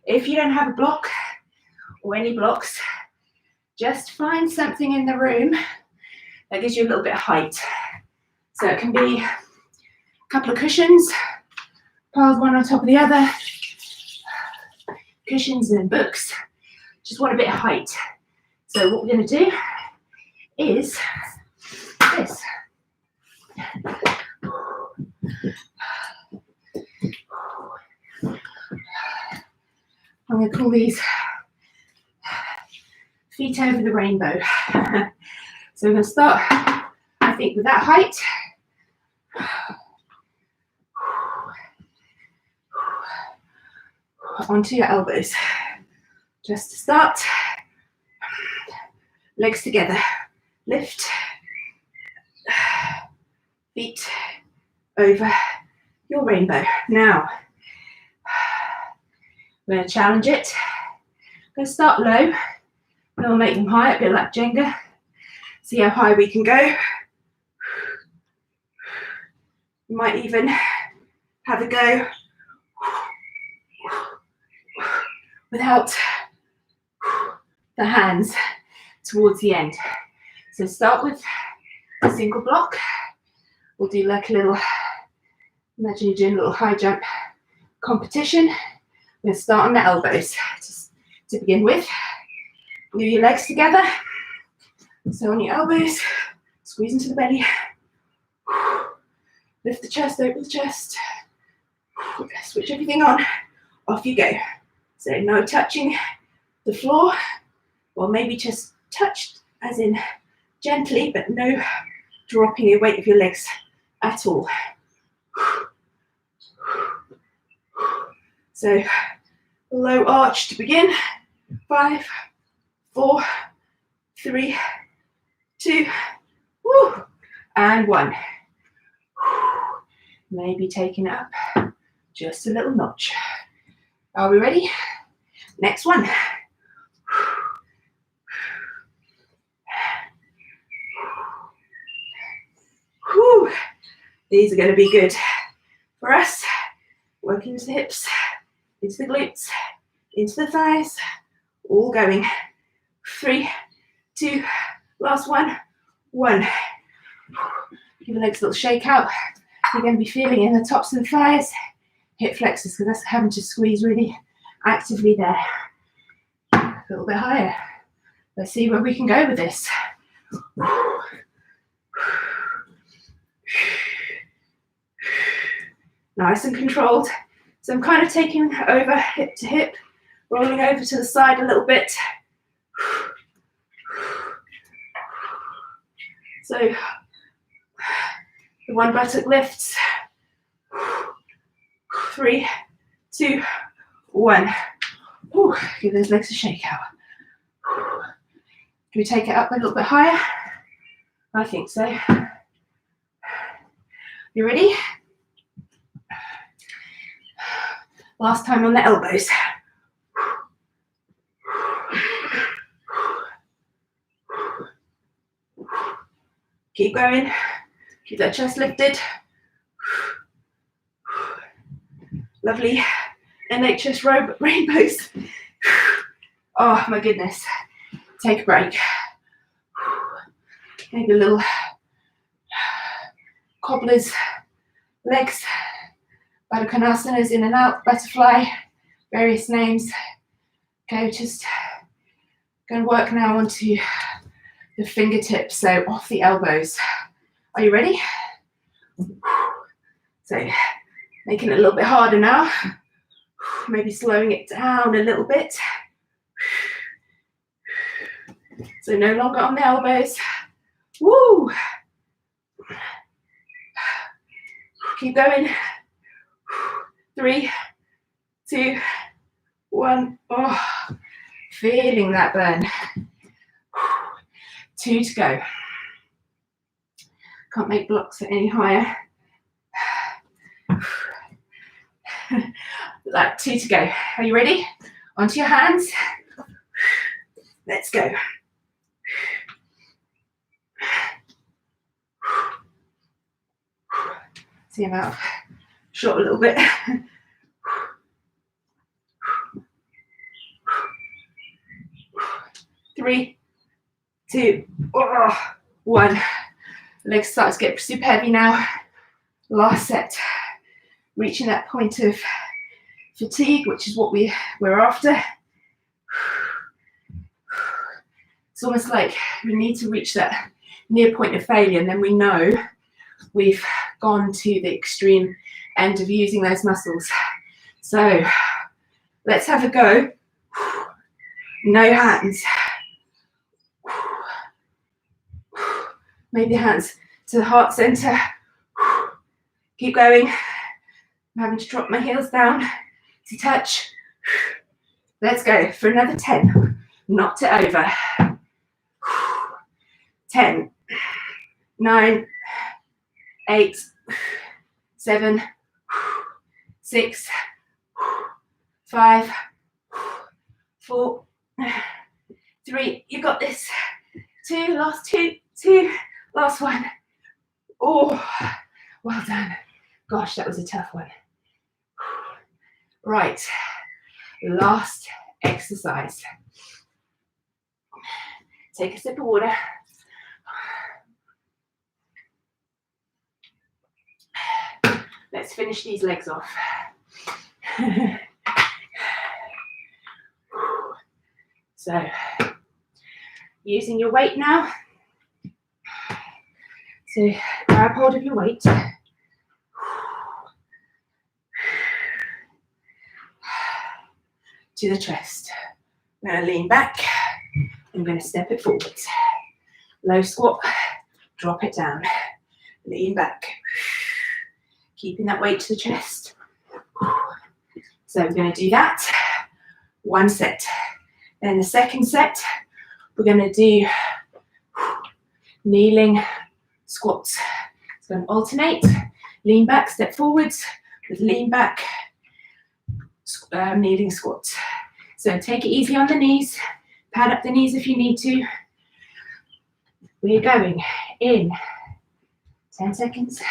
if you don't have a block or any blocks, just find something in the room that gives you a little bit of height. So it can be a couple of cushions, piled one on top of the other, cushions and books. Just want a bit of height. So what we're going to do is this. I'm going to call these feet over the rainbow. So we're going to start, I think, with that height. onto your elbows. Just to start, legs together, lift, feet over your rainbow. Now, we're going to challenge it. I'm going to start low, and we'll make them high, a bit like Jenga. See how high we can go. You might even have a go without the hands towards the end. So start with a single block. We'll do like a little, imagine you're doing a little high jump competition. We're going to start on the elbows to begin with. Glue your legs together. So on your elbows, squeeze into the belly. Lift the chest, open the chest. Switch everything on. Off you go. So no touching the floor, or maybe just touched as in gently, but no dropping the weight of your legs at all. So low arch to begin. 5, 4, 3, 2, and 1. Maybe taking it up just a little notch. Are we ready? Next one. Whew. These are going to be good for us. Working into the hips, into the glutes, into the thighs, all going. 3, 2, last one, 1. Give the legs a little shake out. You're going to be feeling in the tops of the thighs, hip flexors, because that's having to squeeze really actively there. A little bit higher. Let's see where we can go with this. Nice and controlled. So I'm kind of taking over hip to hip, rolling over to the side a little bit. So the one buttock lifts. 3, 2, 1. Give those legs a shake out. Can we take it up a little bit higher? I think so. You ready? Last time on the elbows. Keep going. Keep that chest lifted. Lovely NHS rainbows. Oh my goodness. Take a break. Maybe a little cobblers, legs, Baddha in and out, butterfly, various names. Okay, just going to work now onto the fingertips, so off the elbows. Are you ready? So making it a little bit harder now. Maybe slowing it down a little bit. So no longer on the elbows. Woo! Keep going. 3, 2, 1. Oh, feeling that burn. 2 to go. Can't make blocks any higher. Like 2 to go. Are you ready? Onto your hands. Let's go. See him out. Short a little bit. 3, 2, 1. Legs start to get super heavy now. Last set. Reaching that point of fatigue, which is what we're after. It's almost like we need to reach that near point of failure, and then we know we've gone to the extreme end of using those muscles. So let's have a go. No hands. Maybe hands to the heart center. Keep going. I'm having to drop my heels down to touch. Let's go for another 10. Knocked it over. 10, 9, 8, 7, 6, 5, 4, 3. You got this. 2, last 2, 2, last 1. Oh, well done. Gosh, that was a tough one. Right, last exercise. Take a sip of water. Let's finish these legs off. So, using your weight now. So, grab hold of your weight. To the chest. I'm going to lean back. I'm going to step it forwards. Low squat. Drop it down. Lean back. Keeping that weight to the chest. So we're going to do that. 1 set. Then the second set, we're going to do kneeling squats. So I'm going to alternate. Lean back, step forwards. With lean back, kneeling squats. So take it easy on the knees. Pad up the knees if you need to. We're going in 10 seconds.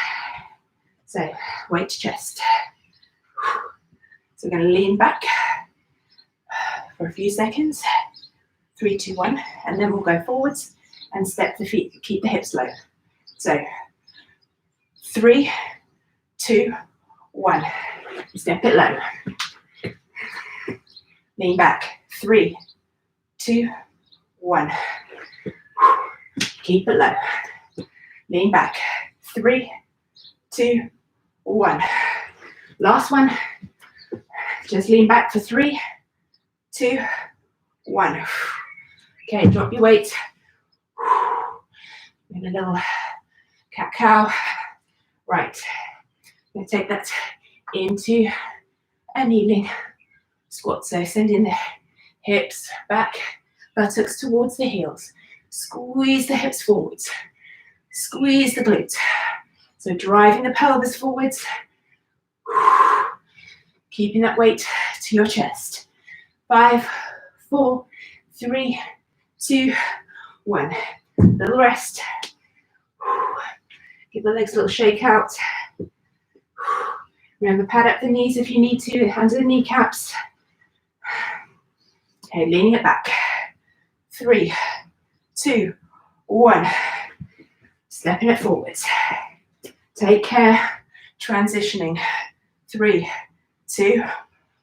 So weight to chest. So we're going to lean back for a few seconds. 3, 2, 1, and then we'll go forwards and step the feet. Keep the hips low. So 3, 2, 1. Step it low. Lean back. 3, 2, 1. Keep it low. Lean back. 3, 2, 1. Last one. Just lean back for 3, 2, 1. Okay, drop your weight. In a little cat-cow. Right. I'm going to take that into a kneeling squat. So sending the hips back, buttocks towards the heels. Squeeze the hips forwards. Squeeze the glutes. So driving the pelvis forwards. Keeping that weight to your chest. 5, 4, 3, 2, 1. Little rest. Give the legs a little shake out. Remember, pad up the knees if you need to, hands to the kneecaps. Okay, leaning it back. 3, 2, 1. Stepping it forwards. Take care. Transitioning. 3, 2,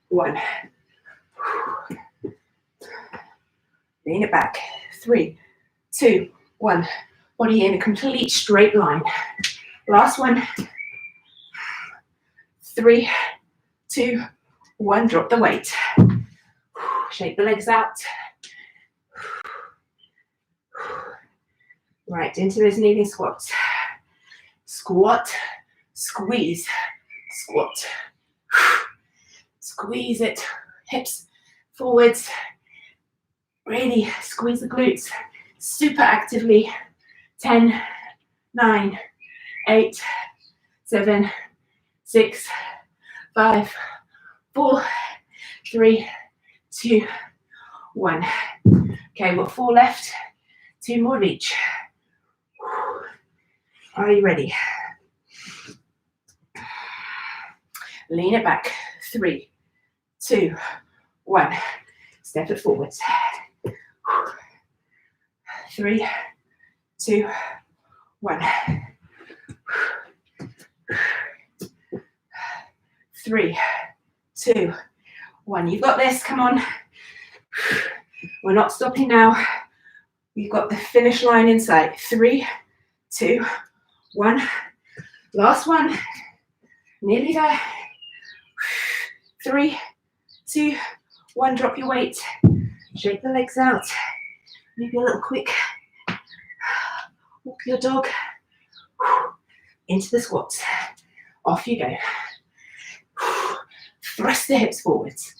1. Lean it back. 3, 2, 1. Body in a complete straight line. Last one. 3, 2, 1. Drop the weight. Shake the legs out. Right, into those kneeling squats. Squat, squeeze, squat. Squeeze it. Hips forwards. Really squeeze the glutes super actively. 10, 9, 8, 7, 6, 5, 4, 3, 2, 1. Okay, we've got 4 left. 2 more of each. Are you ready? Lean it back. 3, 2, 1. Step it forwards. 3, 2, 1. 3, 2, 1. You've got this. Come on. We're not stopping now. You've got the finish line in sight. 3, 2, 1. Last one. Nearly there. 3, 2, 1. Drop your weight. Shake the legs out. Maybe a little quick walk your dog into the squats. Off you go. Thrust the hips forwards.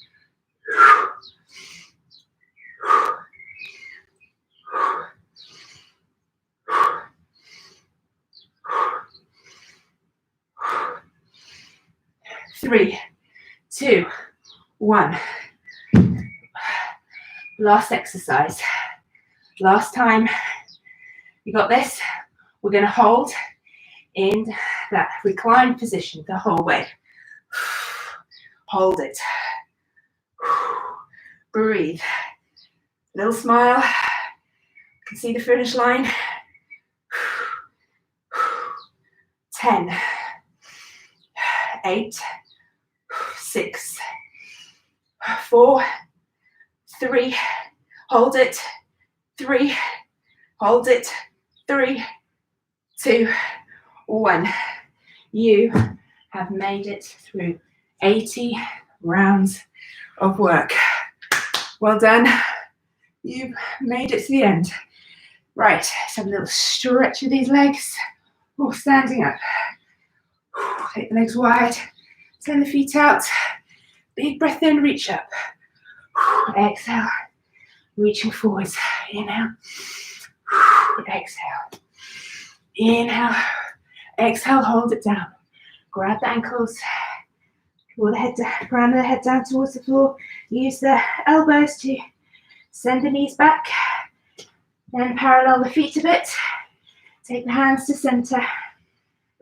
Three, two, one. Last exercise. Last time. You got this? We're going to hold in that reclined position the whole way. Hold it. Breathe. Little smile. You can see the finish line. 10, 8, 6, 4, 3, hold it, 3, hold it, 3, 2, 1. You have made it through 80 rounds of work. Well done. You've made it to the end. Right, let's have a little stretch of these legs. Oh, standing up. Take the legs wide. Send the feet out. Big breath in, reach up. Exhale. Reaching forwards. Inhale. Exhale. Inhale. Exhale, hold it down. Grab the ankles. Pull the head down, ground the head down towards the floor. Use the elbows to send the knees back. Then parallel the feet a bit. Take the hands to center.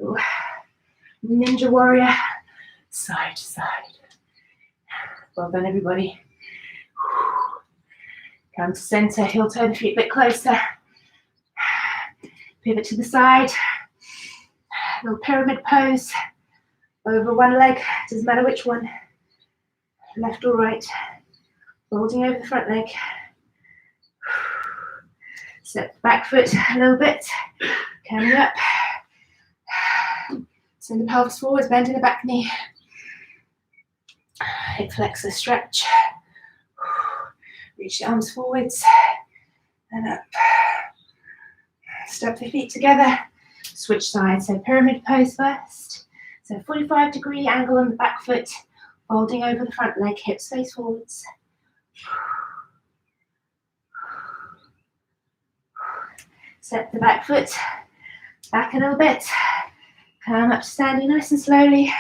Ooh. Ninja warrior. Side to side. Well done, everybody. Come to center. Heel toe the feet a bit closer. Pivot to the side. Little pyramid pose. Over one leg. Doesn't matter which one. Left or right. Folding over the front leg. Step the back foot a little bit. Coming up. Send the pelvis forwards, bending the back knee. Hip flexor stretch. Reach the arms forwards and up. Step the feet together. Switch sides. So pyramid pose first. So 45-degree angle on the back foot. Folding over the front leg, hips face forwards. Step the back foot back a little bit. Come up to standing nice and slowly.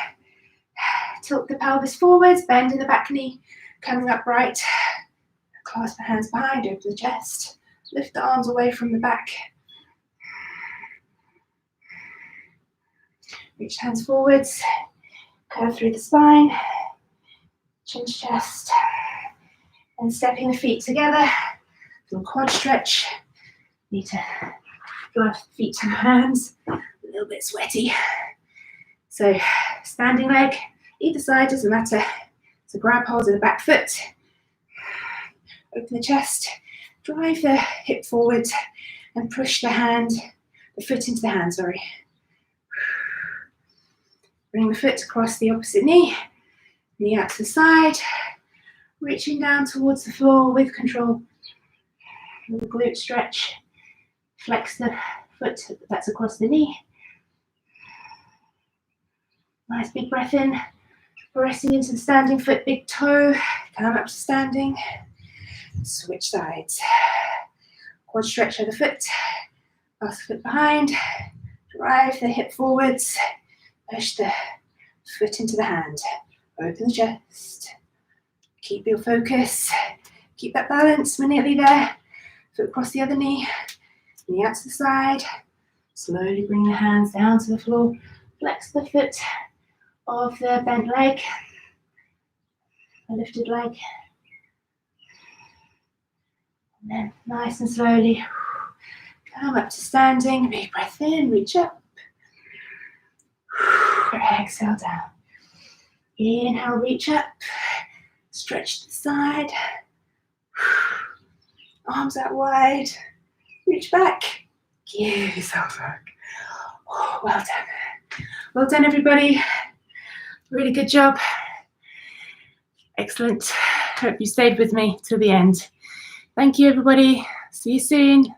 Tilt the pelvis forwards, bend in the back knee, coming upright. Clasp the hands behind over the chest. Lift the arms away from the back. Reach hands forwards. Curve through the spine. Chin to chest. And stepping the feet together. Little quad stretch. Need to drive the feet to hands. A little bit sweaty. So standing leg, either side, doesn't matter. So grab hold of the back foot. Open the chest. Drive the hip forward and push the foot into the hand, sorry. Bring the foot across the opposite knee. Knee out to the side. Reaching down towards the floor with control. Little glute stretch. Flex the foot that's across the knee. Nice big breath in. Pressing into the standing foot, big toe. Come up to standing. Switch sides. Quad stretch of the foot. Pass the foot behind. Drive the hip forwards. Push the foot into the hand. Open the chest. Keep your focus. Keep that balance. We're nearly there. Foot across the other knee. Knee out to the side. Slowly bring the hands down to the floor. Flex the foot of the bent leg. A lifted leg. And then nice and slowly come up to standing. Big breath in. Reach up. Exhale down. Inhale, reach up. Stretch to the side. Arms out wide. Reach back. Give yourself back. Oh, well done. Well done, everybody. Really good job. Excellent. Hope you stayed with me till the end. Thank you, everybody. See you soon.